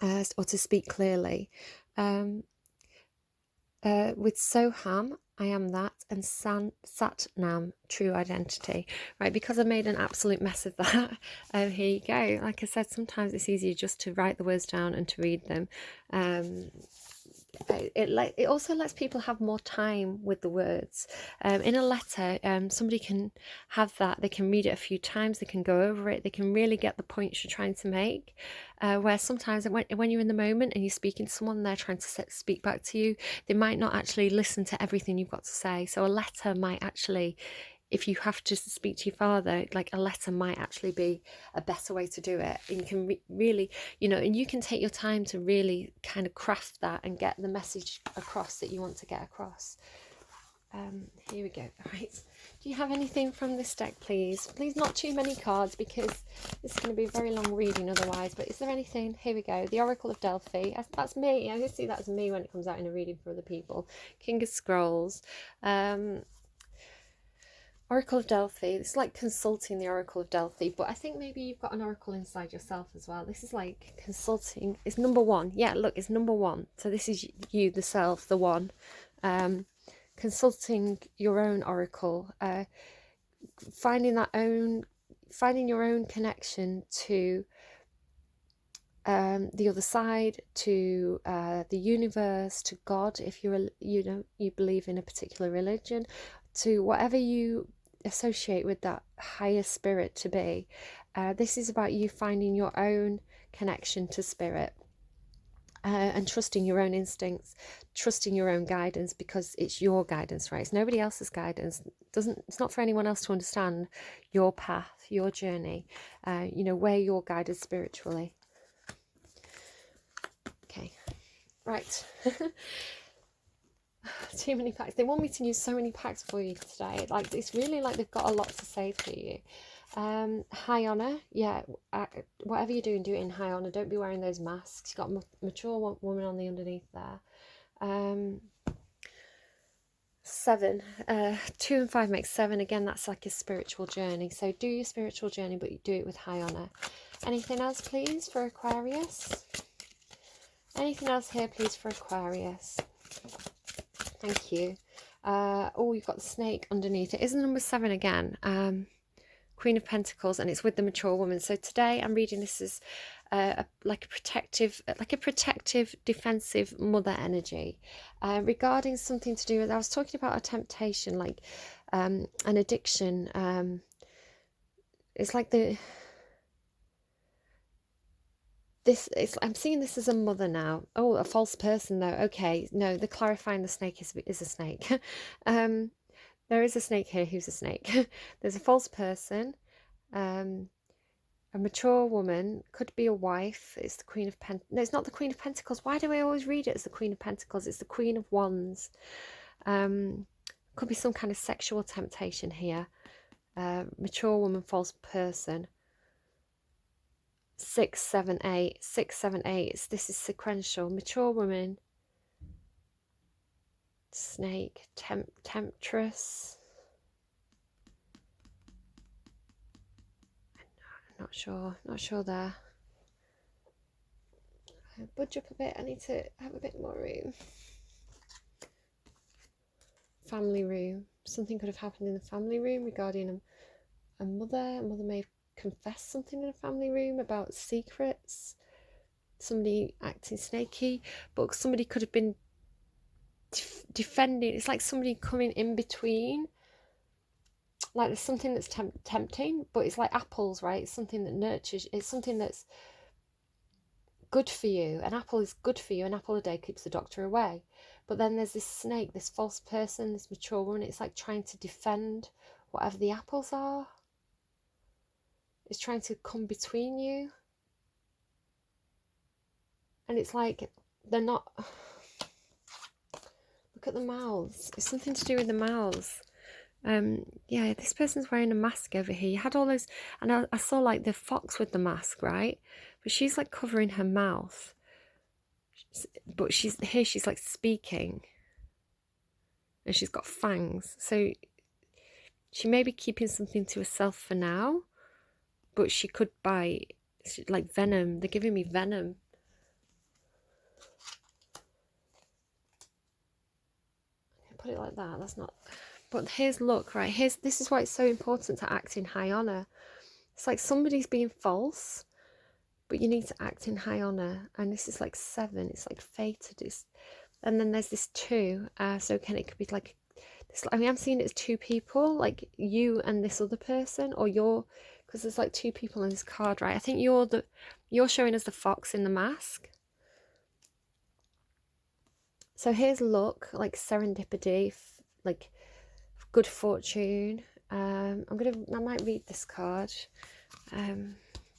or to speak clearly. With Soham, I am that, and Satnam, true identity. Right, because I made an absolute mess of that, here you go. Like I said, sometimes it's easier just to write the words down and to read them. It also lets people have more time with the words. In a letter, somebody can have that. They can read it a few times. They can go over it. They can really get the points you're trying to make. Where sometimes when you're in the moment and you're speaking to someone, they're trying to speak back to you, they might not actually listen to everything you've got to say. So a letter might actually, if you have to speak to your father, like a letter might actually be a better way to do it. And you can really, and you can take your time to really kind of craft that and get the message across that you want to get across. Here we go. Right. Do you have anything from this deck, please? Please, not too many cards, because it's going to be a very long reading otherwise. But is there anything? Here we go. The Oracle of Delphi. That's me. I can see that's me when it comes out in a reading for other people. King of Scrolls. Oracle of Delphi. It's like consulting the Oracle of Delphi, but I think maybe you've got an oracle inside yourself as well. This is like consulting. It's number one. Yeah, look, it's number one. So this is you, the self, the one. Consulting your own oracle, finding your own connection to the other side, to the universe, to God, if you believe in a particular religion, to whatever you associate with that higher spirit to be. This is about you finding your own connection to spirit. And trusting your own instincts, trusting your own guidance, because it's your guidance, right? It's nobody else's guidance. It's not for anyone else to understand your path, your journey, where you're guided spiritually. Okay, right. Too many packs. They want me to use so many packs for you today. Like, it's really like they've got a lot to say to you. High honour, yeah, whatever you're doing, do it in high honour. Don't be wearing those masks. You've got a mature woman on the underneath there. 7, 2 and 5 makes 7. Again, that's like a spiritual journey. So do your spiritual journey, but you do it with high honour. Anything else, please, for Aquarius? Anything else here, please, for Aquarius? Thank you. Oh, you've got the snake underneath it. Isn't number 7 again? Queen of Pentacles, and it's with the mature woman. So today I'm reading this as like a protective, defensive mother energy, regarding something to do with. I was talking about a temptation, like an addiction. It's like I'm seeing this as a mother now. Oh, a false person though. Okay, no, the clarifying the snake is a snake. There is a snake here who's a snake. There's a false person. A mature woman, could be a wife. It's the Queen of Pentacles. No, it's not the Queen of Pentacles. Why do I always read it as the Queen of Pentacles? It's the Queen of Wands. Could be some kind of sexual temptation here. Mature woman, false person. 6, 7, 8. 6, 7, 8. This is sequential. Mature woman. Snake. Temptress. Not sure there. Budge up a bit. I need to have a bit more room. Family room. Something could have happened in the family room regarding a mother. A mother may have confessed something in a family room about secrets. Somebody acting snaky, but somebody could have been defending. It's like somebody coming in between. Like there's something that's tempting, but it's like apples, right? It's something that nurtures. It's something that's good for you. An apple is good for you. An apple a day keeps the doctor away. But then there's this snake, this false person, this mature woman. It's like trying to defend whatever the apples are. It's trying to come between you. And it's like they're not. Look at the mouths. It's something to do with the mouths. Yeah, this person's wearing a mask over here. You had all those, and I saw like the fox with the mask, right? But she's like covering her mouth. But she's like speaking. And she's got fangs. So she may be keeping something to herself for now, but she could bite. Like venom. They're giving me venom. Put it like that. That's not. But here's look, right? This is why it's so important to act in high honor. It's like somebody's being false, but you need to act in high honor. And this is like 7. It's like fated. And then there's this 2. So it could be like this. I mean, I'm seeing it as 2 people, like you and this other person, or because there's like 2 people in this card, right? I think you're showing us the fox in the mask. So here's luck, like serendipity, like good fortune. I might read this card.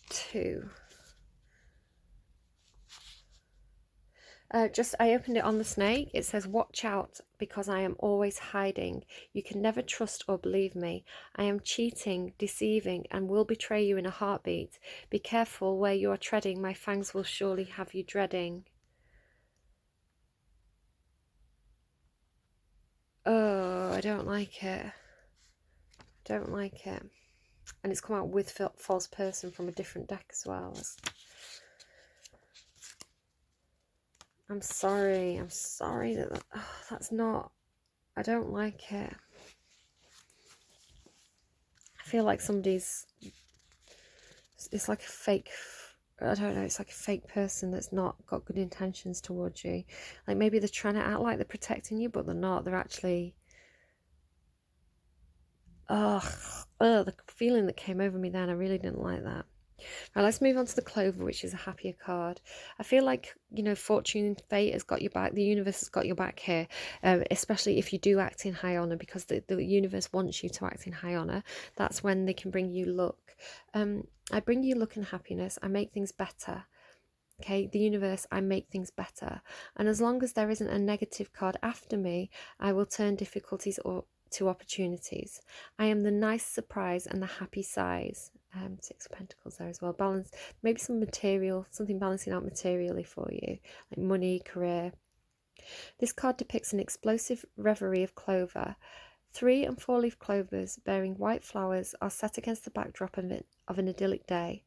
2. I opened it on the snake. It says, watch out, because I am always hiding. You can never trust or believe me. I am cheating, deceiving, and will betray you in a heartbeat. Be careful where you are treading. My fangs will surely have you dreading. Oh, I don't like it. Don't like it. And it's come out with false person from a different deck as well. I'm sorry that's not, I don't like it. I feel like it's like a fake, I don't know, it's like a fake person that's not got good intentions towards you. Like maybe they're trying to act like they're protecting you, but they're not. They're actually, the feeling that came over me then, I really didn't like that. Right, let's move on to the Clover, which is a happier card. I feel like, fortune, fate has got your back. The universe has got your back here, especially if you do act in high honor, because the universe wants you to act in high honor. That's when they can bring you luck. I bring you luck and happiness. I make things better. Okay, the universe, I make things better. And as long as there isn't a negative card after me, I will turn difficulties to opportunities. I am the nice surprise and the happy size. 6 of Pentacles there as well. Balance, maybe something balancing out materially for you, like money, career. This card depicts an explosive reverie of clover. 3 and 4 leaf clovers bearing white flowers are set against the backdrop of an idyllic day.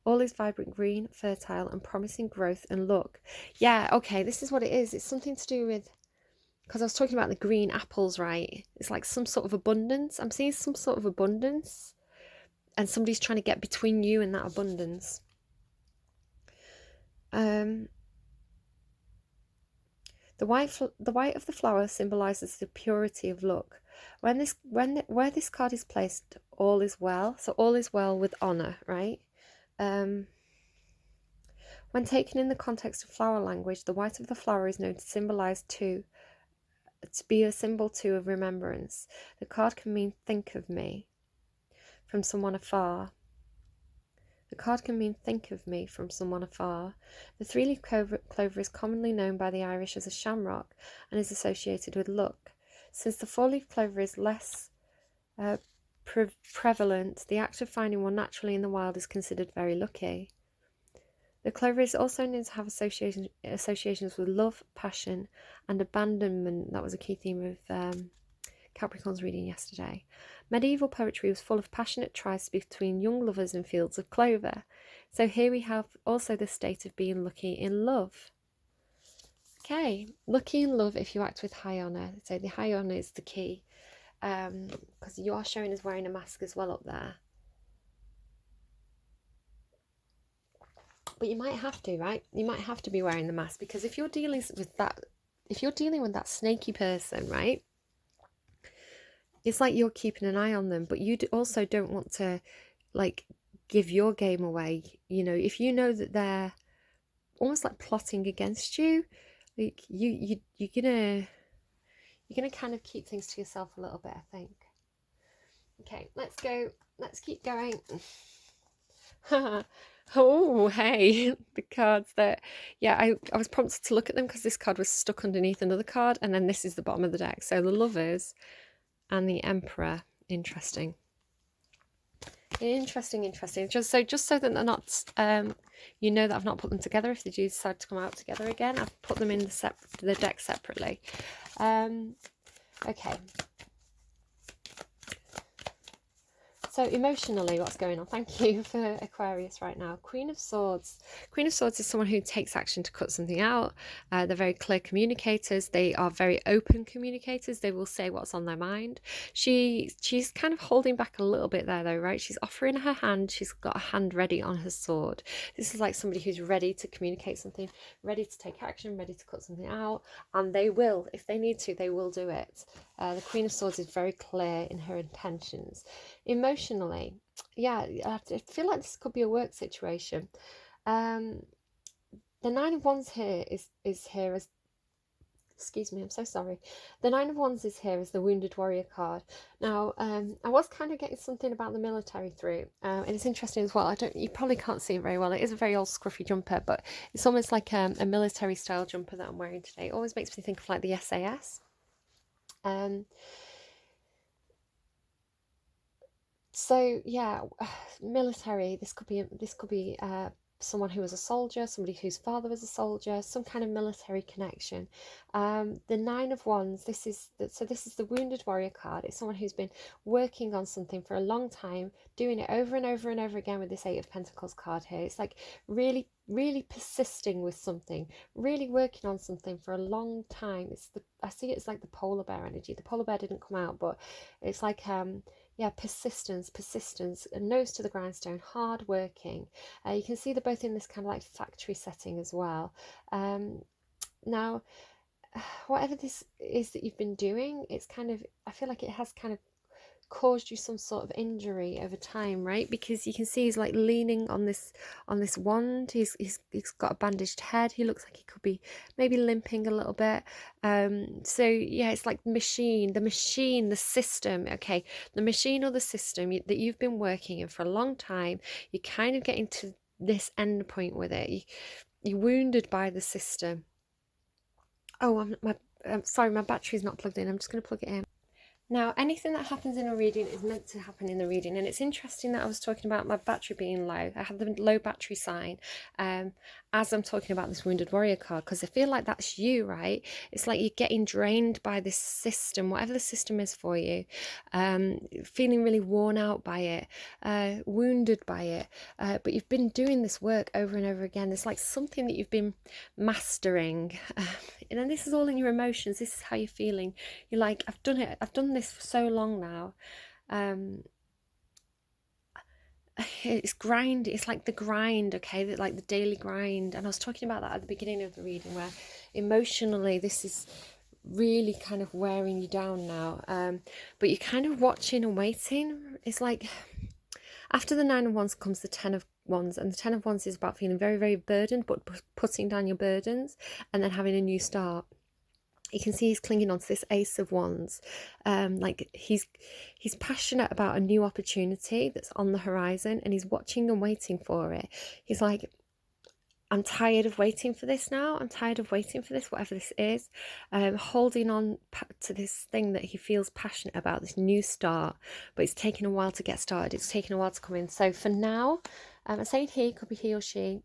All is vibrant green, fertile, and promising growth and luck. Yeah, okay, this is what it is. It's something to do with, because I was talking about the green apples, right? It's like some sort of abundance. I'm seeing some sort of abundance, and somebody's trying to get between you and that abundance. The white of the flower symbolizes the purity of luck. Where this card is placed, all is well. So all is well with honor, right? When taken in the context of flower language, the white of the flower is known to symbolize to be a symbol too of remembrance. The card can mean think of me from someone afar. The card can mean think of me from someone afar. The three-leaf clover is commonly known by the Irish as a shamrock and is associated with luck. Since the four-leaf clover is less prevalent, the act of finding one naturally in the wild is considered very lucky. The clover is also known to have associations with love, passion, and abandonment. That was a key theme of Capricorn's reading yesterday. Medieval poetry was full of passionate tries between young lovers in fields of clover. So here we have also the state of being lucky in love. Okay, lucky in love if you act with high honour. So the high honour is the key, because you are showing as wearing a mask as well up there. But you might have to, right? You might have to be wearing the mask, because if you're dealing with that snaky person, right? It's like you're keeping an eye on them, but you also don't want to, like, give your game away. You know, if you know that they're almost like plotting against you, like you're gonna kind of keep things to yourself a little bit, I think. Okay, let's keep going. Oh, hey, the cards that, yeah, I was prompted to look at them because this card was stuck underneath another card, and then this is the bottom of the deck. So the Lovers and the Emperor. Interesting. Just so that they're not, you know that I've not put them together. If they do decide to come out together again, I've put them in the deck separately. Okay. So emotionally, what's going on? Thank you for Aquarius right now. Queen of Swords. Queen of Swords is someone who takes action to cut something out. They're very clear communicators. They are very open communicators. They will say what's on their mind. She's kind of holding back a little bit there, though, right? She's offering her hand. She's got a hand ready on her sword. This is like somebody who's ready to communicate something, ready to take action, ready to cut something out. And they will, if they need to, they will do it. The Queen of Swords is very clear in her intentions. Emotionally, yeah, I feel like this could be a work situation. The Nine of Wands here is here as, excuse me, I'm so sorry. The Nine of Wands is here as the Wounded Warrior card. Now, I was kind of getting something about the military through, and it's interesting as well. You probably can't see it very well. It is a very old scruffy jumper, but it's almost like a military style jumper that I'm wearing today. It always makes me think of like the SAS. So yeah, military. This could be someone who was a soldier, somebody whose father was a soldier, some kind of military connection. The Nine of Wands. This is the Wounded Warrior card. It's someone who's been working on something for a long time, doing it over and over and over again with this Eight of Pentacles card here. It's like really, really persisting with something, really working on something for a long time. I see it as like the polar bear energy. The polar bear didn't come out, but it's like yeah, persistence, a nose to the grindstone, hard working. You can see they're both in this kind of like factory setting as well. Now, whatever this is that you've been doing, it's kind of, I feel like it has kind of caused you some sort of injury over time, right? Because you can see he's like leaning on this wand. He's got a bandaged head. He looks like he could be maybe limping a little bit. So yeah, it's like the machine, the system. Okay, the machine or the system that you've been working in for a long time. You're kind of getting to this end point with it. You're wounded by the system. Oh, I'm sorry, my battery's not plugged in. I'm just going to plug it in. Now, anything that happens in a reading is meant to happen in the reading, and it's interesting that I was talking about my battery being low. I had the low battery sign as I'm talking about this Wounded Warrior card, because I feel like that's you, right? It's like you're getting drained by this system, whatever the system is for you, feeling really worn out by it, wounded by it, but you've been doing this work over and over again. It's like something that you've been mastering, and then this is all in your emotions. This is how you're feeling. You're like, I've done this for so long now. It's like the grind, okay, like the daily grind. And I was talking about that at the beginning of the reading, where emotionally this is really kind of wearing you down now, but you're kind of watching and waiting. It's like after the 9 of Wands comes the 10 of Wands, and the 10 of Wands is about feeling very, very burdened, but putting down your burdens and then having a new start. You can see he's clinging on to this Ace of Wands, like he's passionate about a new opportunity that's on the horizon, and he's watching and waiting for it. He's like, I'm tired of waiting for this now. I'm tired of waiting for this, whatever this is. Holding on to this thing that he feels passionate about, this new start, but it's taken a while to get started. It's taken a while to come in. So for now, I'm saying he, could be he or she,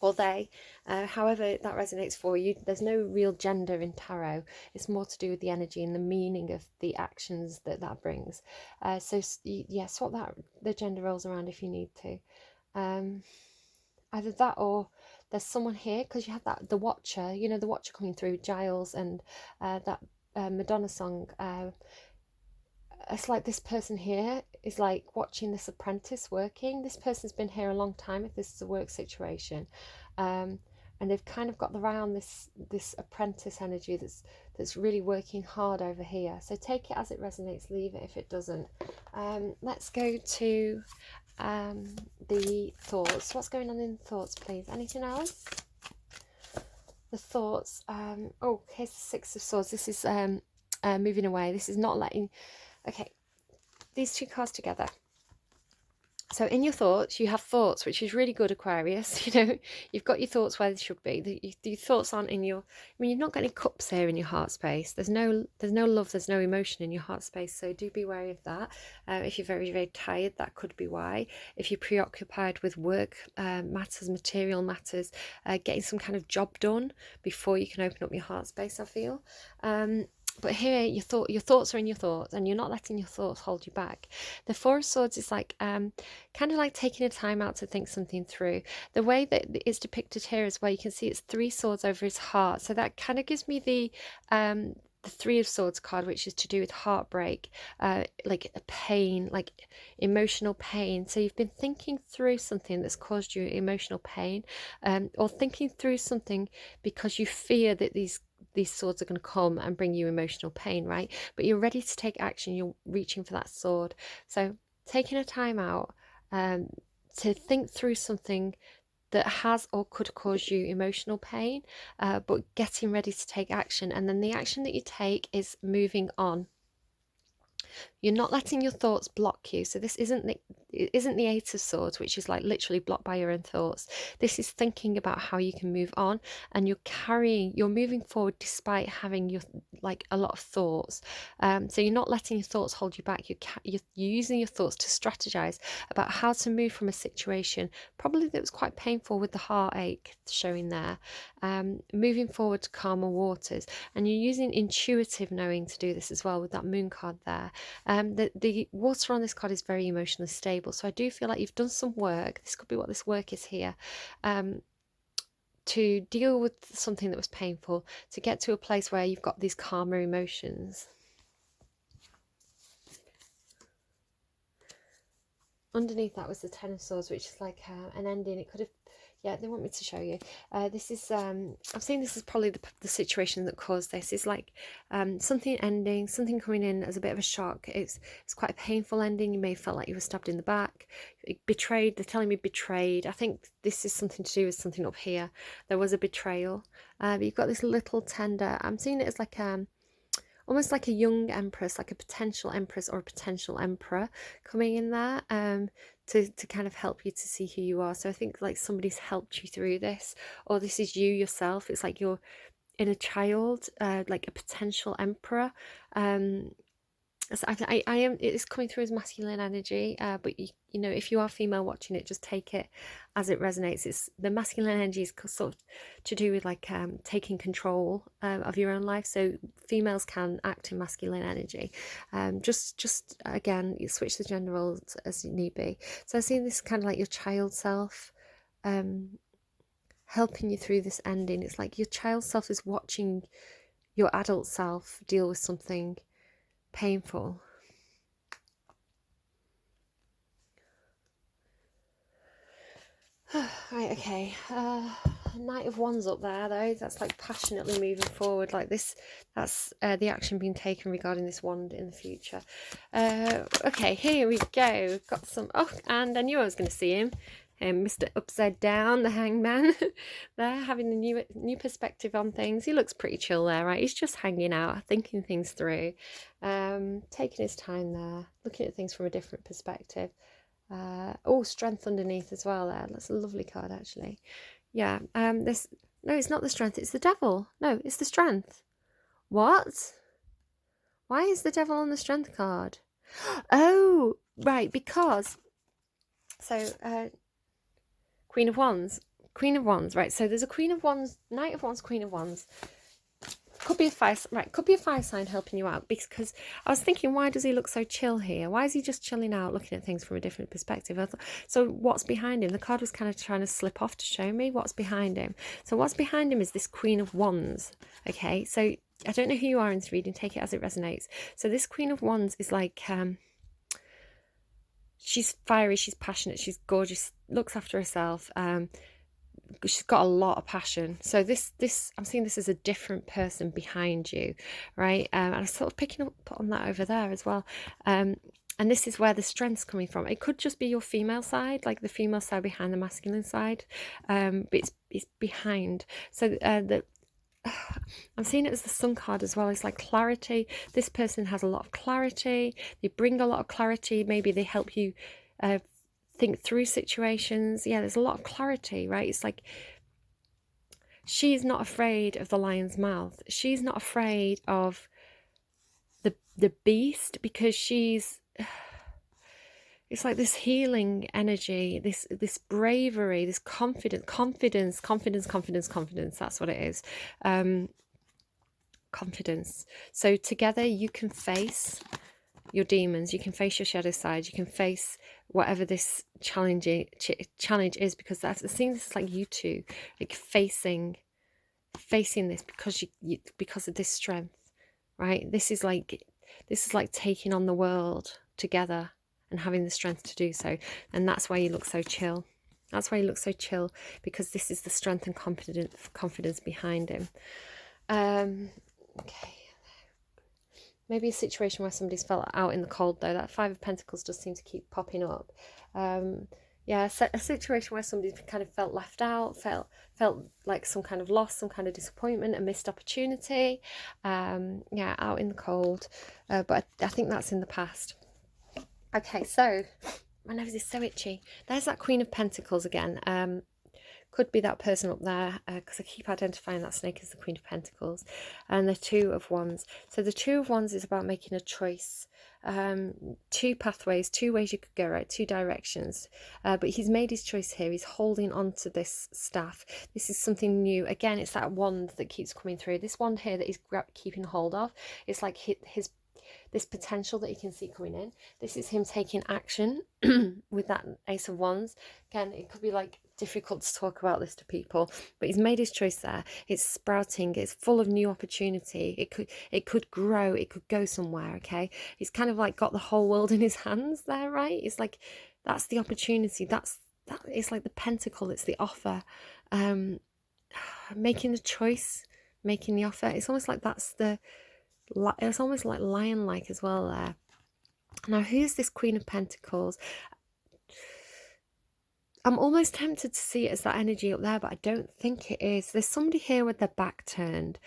or they, however that resonates for you. There's no real gender in tarot. It's more to do with the energy and the meaning of the actions that brings. So yeah, swap the gender roles around if you need to. Either that, or there's someone here, because you have the Watcher, the Watcher coming through, Giles, and that Madonna song. It's like this person here is like watching this apprentice working. This person's been here a long time if this is a work situation, and they've kind of got their eye on this apprentice energy that's really working hard over here. So take it as it resonates, leave it if it doesn't. Let's go to the thoughts. What's going on in the thoughts, please? Anything else? The thoughts. Oh, here's the Six of Swords. This is moving away. This is not letting. Okay, these two cards together. So in your thoughts, you have thoughts, which is really good, Aquarius. You've got your thoughts where they should be. Your thoughts aren't in your. I mean, you've not got any cups here in your heart space. There's no love. There's no emotion in your heart space. So do be wary of that. If you're very, very tired, that could be why. If you're preoccupied with work matters, material matters, getting some kind of job done before you can open up your heart space, I feel. But here, your thoughts are in your thoughts, and you're not letting your thoughts hold you back. The Four of Swords is like kind of like taking a time out to think something through. The way that it's depicted here as well, you can see it's 3 swords over his heart. So that kind of gives me the Three of Swords card, which is to do with heartbreak, like a pain, like emotional pain. So you've been thinking through something that's caused you emotional pain, or thinking through something because you fear that these swords are going to come and bring you emotional pain, right? But you're ready to take action. You're reaching for that sword. So taking a time out to think through something that has or could cause you emotional pain, but getting ready to take action. And then the action that you take is moving on. You're not letting your thoughts block you. So this isn't the Eight of Swords, which is like literally blocked by your own thoughts. This is thinking about how you can move on, and you're moving forward despite having like a lot of thoughts. So you're not letting your thoughts hold you back. You're using your thoughts to strategize about how to move from a situation probably that was quite painful, with the heartache showing there, moving forward to calmer waters. And you're using intuitive knowing to do this as well, with that Moon card there. The water on this card is very emotionally stable, so I do feel like you've done some work. This could be what this work is here, to deal with something that was painful, to get to a place where you've got these calmer emotions. Underneath that was the Ten of Swords, which is like an ending. It could have, yeah, they want me to show you. This is, I'm seeing this is probably the situation that caused this. It's like something ending, something coming in as a bit of a shock. It's quite a painful ending. You may have felt like you were stabbed in the back. Betrayed, they're telling me betrayed. I think this is something to do with something up here. There was a betrayal. But you've got this little tender, I'm seeing it as like almost like a young empress, like a potential empress or a potential emperor coming in there, to kind of help you to see who you are. So I think like somebody's helped you through this, or this is you yourself. It's like you're in a child, like a potential emperor, So I am, it's coming through as masculine energy, but you know, if you are female watching it, just take it as it resonates. It's the masculine energy is sort of to do with like taking control of your own life. So females can act in masculine energy. Just again, you switch the gender roles as you need be. So I see this kind of like your child self helping you through this ending. It's like your child self is watching your adult self deal with something painful. Right, okay. Knight of Wands up there, though. That's like passionately moving forward, like this. That's the action being taken regarding this wand in the future. Okay, here we go. Got some. Oh, and I knew I was going to see him. Mr. Upside Down, the Hangman. There, having a new perspective on things. He looks pretty chill there, right? He's just hanging out, thinking things through, taking his time there, looking at things from a different perspective. Oh, Strength underneath as well there. That's a lovely card, actually. Yeah, this... No, it's not the Strength, it's the Devil. No, it's the Strength. What? Why is the Devil on the Strength card? Oh, right, because... So, Queen of Wands. Queen of Wands, right. So there's a Queen of Wands, Knight of Wands, Queen of Wands. Could be a fire, right, could be a fire sign helping you out, because I was thinking, why does he look so chill here? Why is he just chilling out, looking at things from a different perspective? I thought, so what's behind him? The card was kind of trying to slip off to show me what's behind him. So what's behind him is this Queen of Wands. Okay, so I don't know who you are in this reading, take it as it resonates. So this Queen of Wands is like, she's fiery, she's passionate, she's gorgeous, looks after herself. She's got a lot of passion. So this I'm seeing this as a different person behind you, right? And I'm sort of picking up on that over there as well. And this is where the strength's coming from. It could just be your female side, like the female side behind the masculine side, but it's behind. So I'm seeing it as the Sun card as well. It's like clarity. This person has a lot of clarity. They bring a lot of clarity. Maybe they help you think through situations. Yeah, there's a lot of clarity, right? It's like she's not afraid of the lion's mouth. She's not afraid of the beast, because she's... It's like this healing energy, this bravery, this confidence. That's what it is. Confidence. So together you can face your demons, you can face your shadow side, you can face whatever this challenge is, because that's the thing. This is like you two, like facing this, because of this strength, right? This is like taking on the world together and having the strength to do so. And that's why you look so chill. That's why you look so chill, because this is the strength and confidence behind him. Okay. Maybe a situation where somebody's felt out in the cold, though. That Five of Pentacles does seem to keep popping up. Yeah, a situation where somebody's kind of felt left out, felt like some kind of loss, some kind of disappointment, a missed opportunity. Yeah, out in the cold. But I think that's in the past. Okay, so my nose is so itchy. There's that Queen of Pentacles again. Could be that person up there, because I keep identifying that snake as the Queen of Pentacles. And the Two of Wands. So the Two of Wands is about making a choice. Two pathways, two ways you could go, right? Two directions. But he's made his choice here. He's holding on to this staff. This is something new. Again, it's that wand that keeps coming through. This wand here that he's keeping hold of. It's like this potential that he can see coming in. This is him taking action with that Ace of Wands. Again, it could be like difficult to talk about this to people, but he's made his choice there. It's sprouting, it's full of new opportunity. It could grow, it could go somewhere. Okay, he's kind of like got the whole world in his hands there, right? It's like that's the opportunity, that it's like the pentacle, it's the offer. Making the choice, making the offer. It's almost like it's almost like lion-like as well there. Now, who's this Queen of Pentacles? I'm almost tempted to see it as that energy up there, but I don't think it is. There's somebody here with their back turned.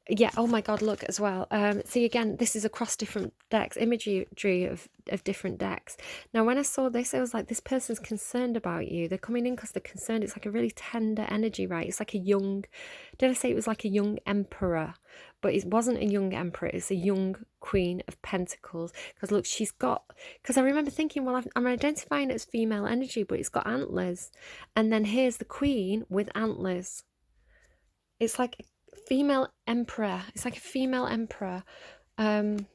Yeah, oh my God, look as well. See, again, this is across different decks, imagery of different decks. Now, when I saw this, I was like, this person's concerned about you. They're coming in because they're concerned. It's like a really tender energy, right? It's like a young, did I say it was like a young emperor? But it wasn't a young emperor, it's a young Queen of Pentacles. Because look, she's got, because I remember thinking, well, I'm identifying it as female energy, but it's got antlers. And then here's the Queen with antlers. It's like female emperor. It's like a female emperor. And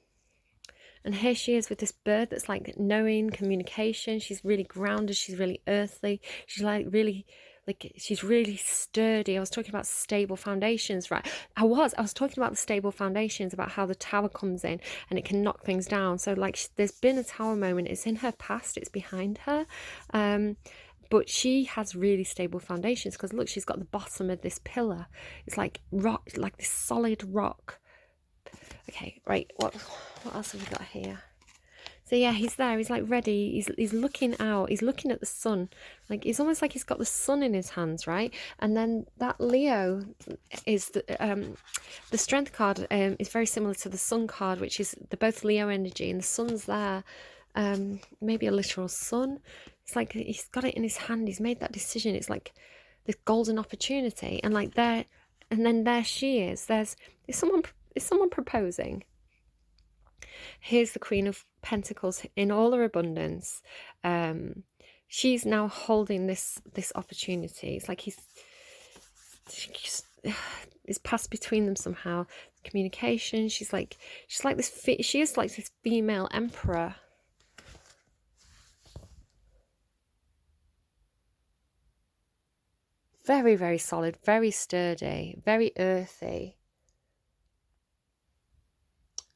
here she is with this bird that's like knowing, communication. She's really grounded. She's really earthly. She's like really, like she's really sturdy. I was talking about stable foundations, right? I was talking about the stable foundations, about how the tower comes in and it can knock things down. So like there's been a tower moment. It's in her past. It's behind her. But she has really stable foundations because look, she's got the bottom of this pillar. It's like rock, like this solid rock. Okay, right, what else have we got here? So yeah, he's there, he's like ready, he's looking out, he's looking at the sun. Like it's almost like he's got the sun in his hands, right? And then that Leo is the strength card is very similar to the sun card, which is the both Leo energy, and the sun's there. Maybe a literal sun. It's like he's got it in his hand, he's made that decision. It's like this golden opportunity, and like there, and then there she is. Is someone proposing. Here's the Queen of Pentacles in all her abundance. She's now holding this opportunity. It's like it's passed between them somehow. Communication. She's like this. She is like this female emperor. Very, very solid, very sturdy, very earthy.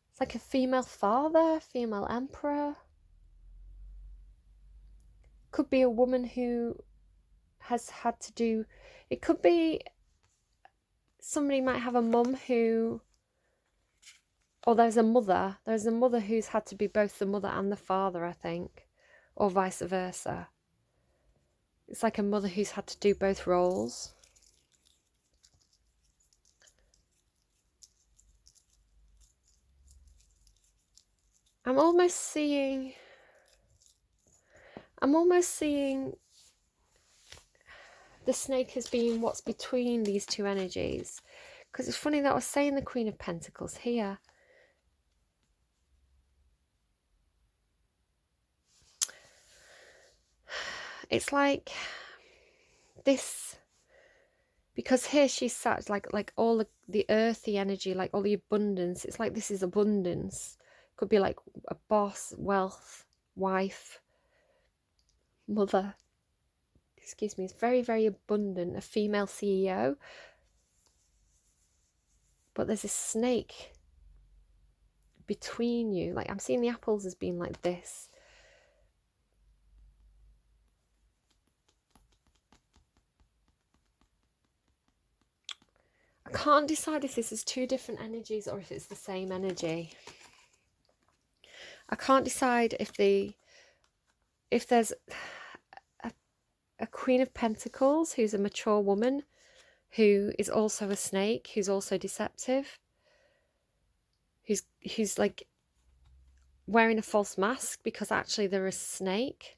It's like a female father, female emperor. Could be a woman who has had to do, it could be somebody might have a mum who, or there's a mother who's had to be both the mother and the father, I think, or vice versa. It's like a mother who's had to do both roles. I'm almost seeing the snake as being what's between these two energies. Because it's funny that I was saying the Queen of Pentacles here. It's like this, because here she's sat like all the earthy energy, like all the abundance. It's like this is abundance. Could be like a boss, wealth, wife, mother. Excuse me. It's very, very abundant. A female CEO. But there's a snake between you. Like I'm seeing the apples as being like this. I can't decide if this is two different energies or if it's the same energy. I can't decide if there's a Queen of Pentacles who's a mature woman who is also a snake, who's also deceptive, who's like wearing a false mask because actually they're a snake,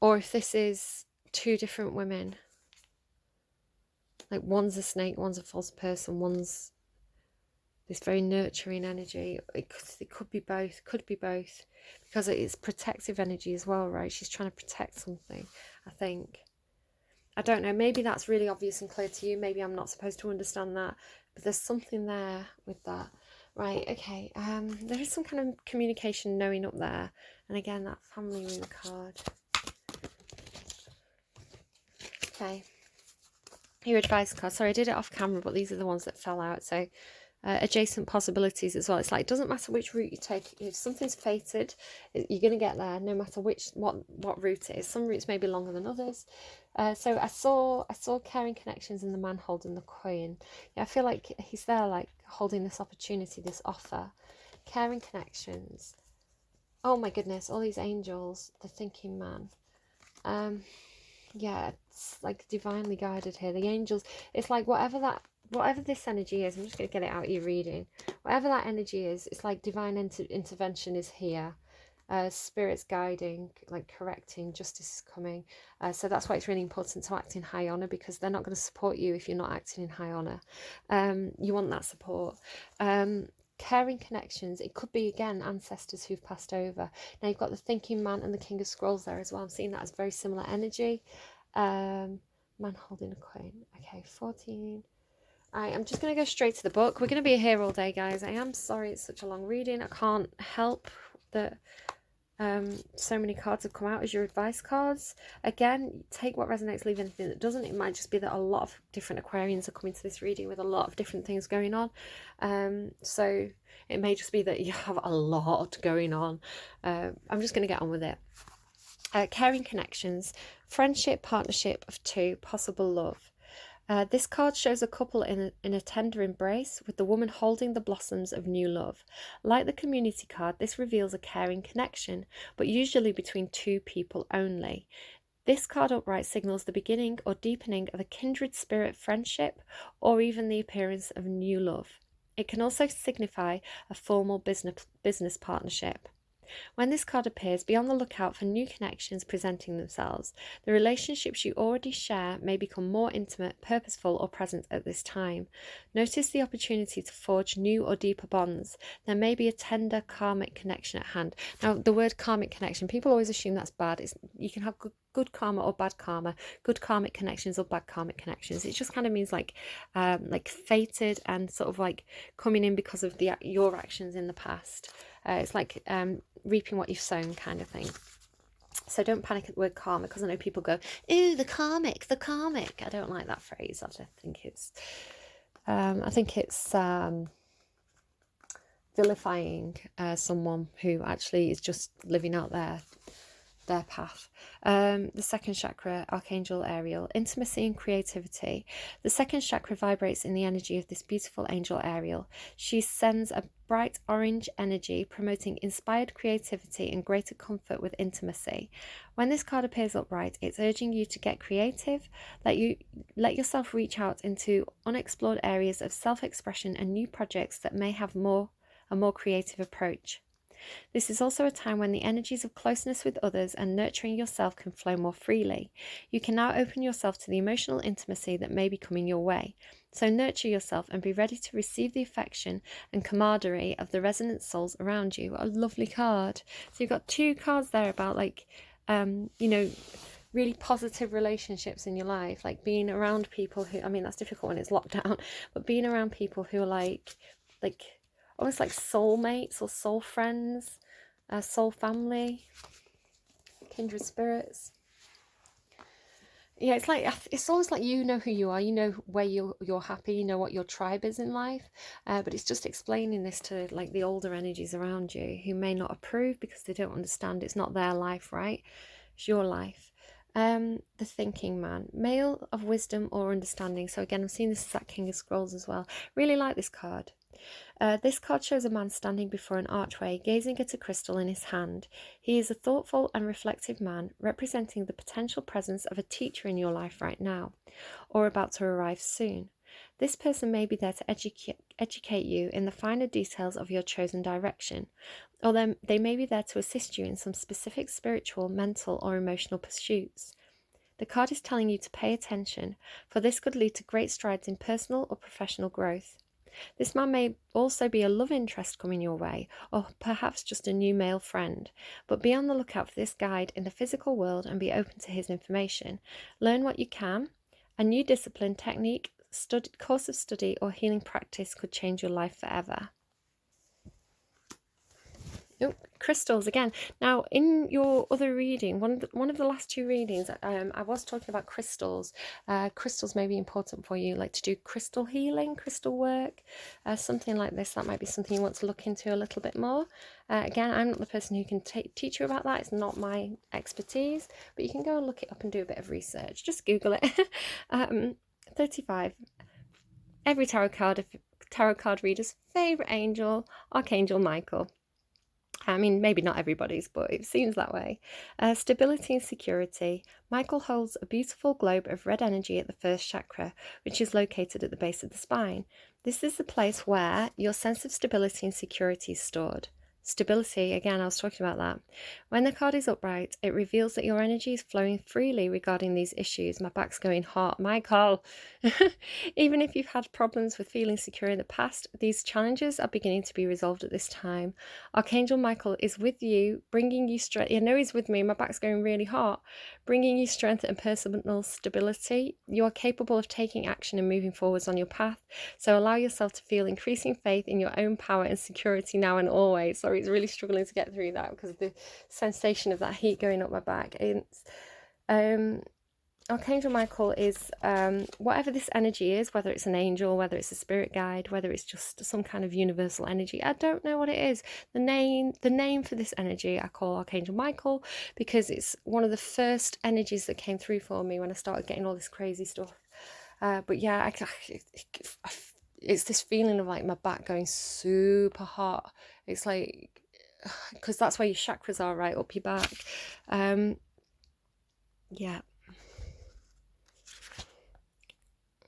or if this is two different women. Like one's a snake, one's a false person, one's this very nurturing energy. It could be both, because it's protective energy as well, right? She's trying to protect something, I think. I don't know, maybe that's really obvious and clear to you. Maybe I'm not supposed to understand that, but there's something there with that. Right, okay, there is some kind of communication knowing up there. And again, that family room card. Okay. Your advice card. Sorry, I did it off camera, but these are the ones that fell out. So adjacent possibilities as well. It's like, it doesn't matter which route you take. If something's fated, you're going to get there no matter what route it is. Some routes may be longer than others. So I saw caring connections in the man holding the coin. Yeah, I feel like he's there, like holding this opportunity, this offer. Caring connections. Oh my goodness, all these angels, the thinking man. Yeah, it's like divinely guided here. The angels, it's like whatever whatever this energy is, I'm just going to get it out of your reading. Whatever that energy is, it's like divine intervention is here. Spirit's guiding, like correcting, justice is coming. So that's why it's really important to act in high honour, because they're not going to support you if you're not acting in high honour. You want that support. Caring connections, it could be again ancestors who've passed over. Now you've got the thinking man and the king of scrolls there as well. I'm seeing that as very similar energy. Man holding a coin. Okay, 14. I'm just going to go straight to the book. We're going to be here all day, guys. I am sorry it's such a long reading. I can't help that so many cards have come out as your advice cards. Again, take what resonates, leave anything that doesn't. It might just be that a lot of different Aquarians are coming to this reading with a lot of different things going on. So it may just be that you have a lot going on. I'm just going to get on with it. Caring connections, friendship, partnership of two, possible love. This card shows a couple in a tender embrace, with the woman holding the blossoms of new love. Like the community card, this reveals a caring connection, but usually between two people only. This card upright signals the beginning or deepening of a kindred spirit friendship, or even the appearance of new love. It can also signify a formal business partnership. When this card appears, be on the lookout for new connections presenting themselves. The relationships you already share may become more intimate, purposeful, or present at this time. Notice the opportunity to forge new or deeper bonds. There may be a tender karmic connection at hand. Now, the word karmic connection, people always assume that's bad. You can have good karma or bad karma, good karmic connections or bad karmic connections. It just kind of means like fated and sort of like coming in because of your actions in the past. It's like reaping what you've sown kind of thing. So don't panic at the word karma, because I know people go, ooh, the karmic. I don't like that phrase. I think it's vilifying someone who actually is just living out their path. The second chakra, Archangel Ariel, intimacy and creativity. The second chakra vibrates in the energy of this beautiful angel Ariel. She sends a bright orange energy, promoting inspired creativity and greater comfort with intimacy. When this card appears upright, it's urging you to get creative, let yourself reach out into unexplored areas of self-expression and new projects that may have a more creative approach. This is also a time when the energies of closeness with others and nurturing yourself can flow more freely. You can now open yourself to the emotional intimacy that may be coming your way. So nurture yourself and be ready to receive the affection and camaraderie of the resonant souls around you. What a lovely card. So you've got two cards there about really positive relationships in your life, like being around people who, I mean, that's difficult when it's lockdown, but being around people who are like almost like soulmates or soul friends, soul family, kindred spirits. Yeah, it's almost like you know who you are, you know where you're happy, you know what your tribe is in life, but it's just explaining this to like the older energies around you who may not approve because they don't understand. It's not their life, right? It's your life. The thinking man, male of wisdom or understanding. So again, I'm seeing this as that King of Scrolls as well. Really like this card. This card shows a man standing before an archway, gazing at a crystal in his hand. He is a thoughtful and reflective man, representing the potential presence of a teacher in your life right now, or about to arrive soon. This person may be there to educate you in the finer details of your chosen direction, or they may be there to assist you in some specific spiritual, mental, or emotional pursuits. The card is telling you to pay attention, for this could lead to great strides in personal or professional growth. This man may also be a love interest coming your way, or perhaps just a new male friend, but be on the lookout for this guide in the physical world and be open to his information. Learn what you can. A new discipline, technique, course of study, or healing practice could change your life forever. Oh, crystals again. Now, in your other reading, one of the last two readings, I was talking about crystals. Crystals may be important for you, like to do crystal healing, crystal work, something like this. That might be something you want to look into a little bit more. Again, I'm not the person who can teach you about that. It's not my expertise, but you can go and look it up and do a bit of research. Just Google it. 35. Every tarot card reader's favourite angel, Archangel Michael. I mean, maybe not everybody's, but it seems that way. Stability and security. Michael holds a beautiful globe of red energy at the first chakra, which is located at the base of the spine. This is the place where your sense of stability and security is stored. Stability, again, I was talking about that. When the card is upright, it reveals that your energy is flowing freely regarding these issues. My back's going hot. Michael! Even if you've had problems with feeling secure in the past, these challenges are beginning to be resolved at this time. Archangel Michael is with you, bringing you strength. I know he's with me. My back's going really hot. Bringing you strength and personal stability. You are capable of taking action and moving forwards on your path. So allow yourself to feel increasing faith in your own power and security now and always. Sorry, it's really struggling to get through that because of the sensation of that heat going up my back. It's Archangel Michael is whatever this energy is, whether it's an angel, whether it's a spirit guide, whether it's just some kind of universal energy. I don't know what it is. The name for this energy I call Archangel Michael because it's one of the first energies that came through for me when I started getting all this crazy stuff. But yeah, it's this feeling of like my back going super hot. It's like, because that's where your chakras are, right up your back. Yeah.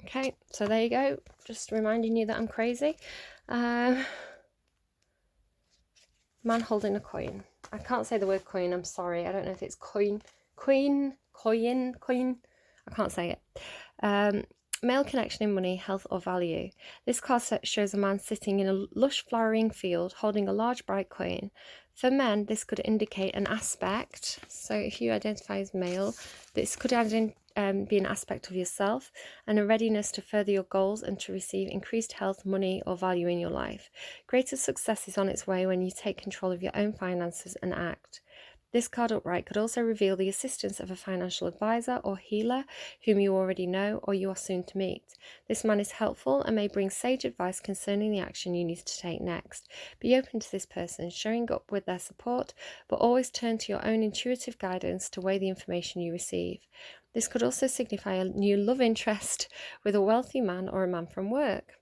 Okay, so there you go. Just reminding you that I'm crazy. Man holding a coin. I can't say the word coin, I'm sorry. I don't know if it's coin. I can't say it. Male connection in money, health or value. This card set shows a man sitting in a lush flowering field holding a large bright coin. For men, this could indicate an aspect. So if you identify as male, this could be an aspect of yourself and a readiness to further your goals and to receive increased health, money or value in your life. Greater success is on its way when you take control of your own finances and act. This card upright could also reveal the assistance of a financial advisor or healer whom you already know or you are soon to meet. This man is helpful and may bring sage advice concerning the action you need to take next. Be open to this person, showing up with their support, but always turn to your own intuitive guidance to weigh the information you receive. This could also signify a new love interest with a wealthy man or a man from work.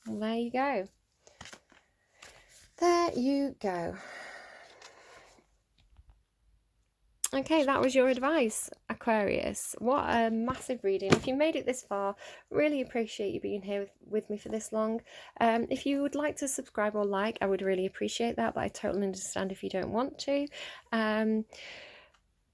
Well, there you go. There you go. Okay, that was your advice, Aquarius. What a massive reading. If you made it this far, really appreciate you being here with me for this long. If you would like to subscribe or like, I would really appreciate that, but I totally understand if you don't want to.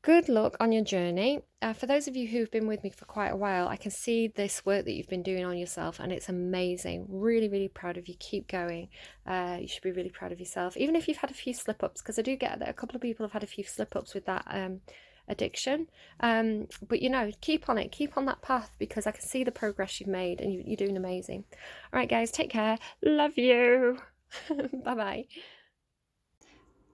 Good luck on your journey. For those of you who've been with me for quite a while, I can see this work that you've been doing on yourself and it's amazing. Really, really proud of you. Keep going. You should be really proud of yourself, even if you've had a few slip-ups, because I do get that a couple of people have had a few slip-ups with that addiction. But you know, keep on it. Keep on that path because I can see the progress you've made and you're doing amazing. All right, guys, take care. Love you. Bye-bye.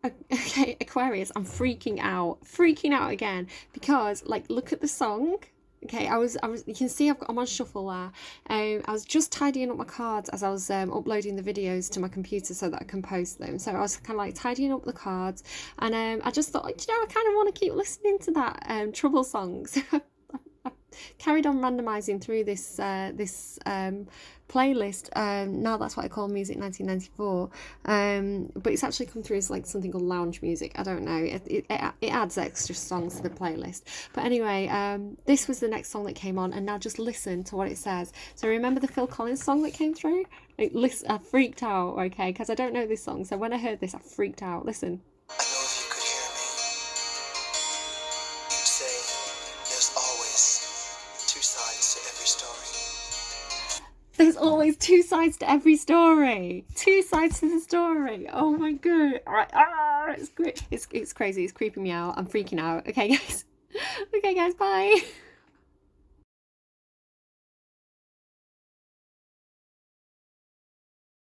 Okay, Aquarius, I'm freaking out again because, like, look at the song. Okay, I was. You can see I'm on shuffle there. I was just tidying up my cards as I was uploading the videos to my computer so that I can post them. So I was kind of like tidying up the cards, and I just thought, like, you know, I kind of want to keep listening to that trouble song. So I carried on randomizing through this playlist. Now that's what I call Music 1994, but it's actually come through as like something called lounge music. I don't know, it adds extra songs to the playlist. But anyway, this was the next song that came on, and now just listen to what it says. So remember the Phil Collins song that came through? Like, listen, I freaked out, okay, because I don't know this song, so when I heard this I freaked out. Listen. I know if you could hear me, you'd say there's always two sides to every story. There's always two sides to every story. Two sides to the story. Oh my god. Alright. It's great. It's crazy. It's creeping me out. I'm freaking out. Okay, guys. Okay, guys. Bye.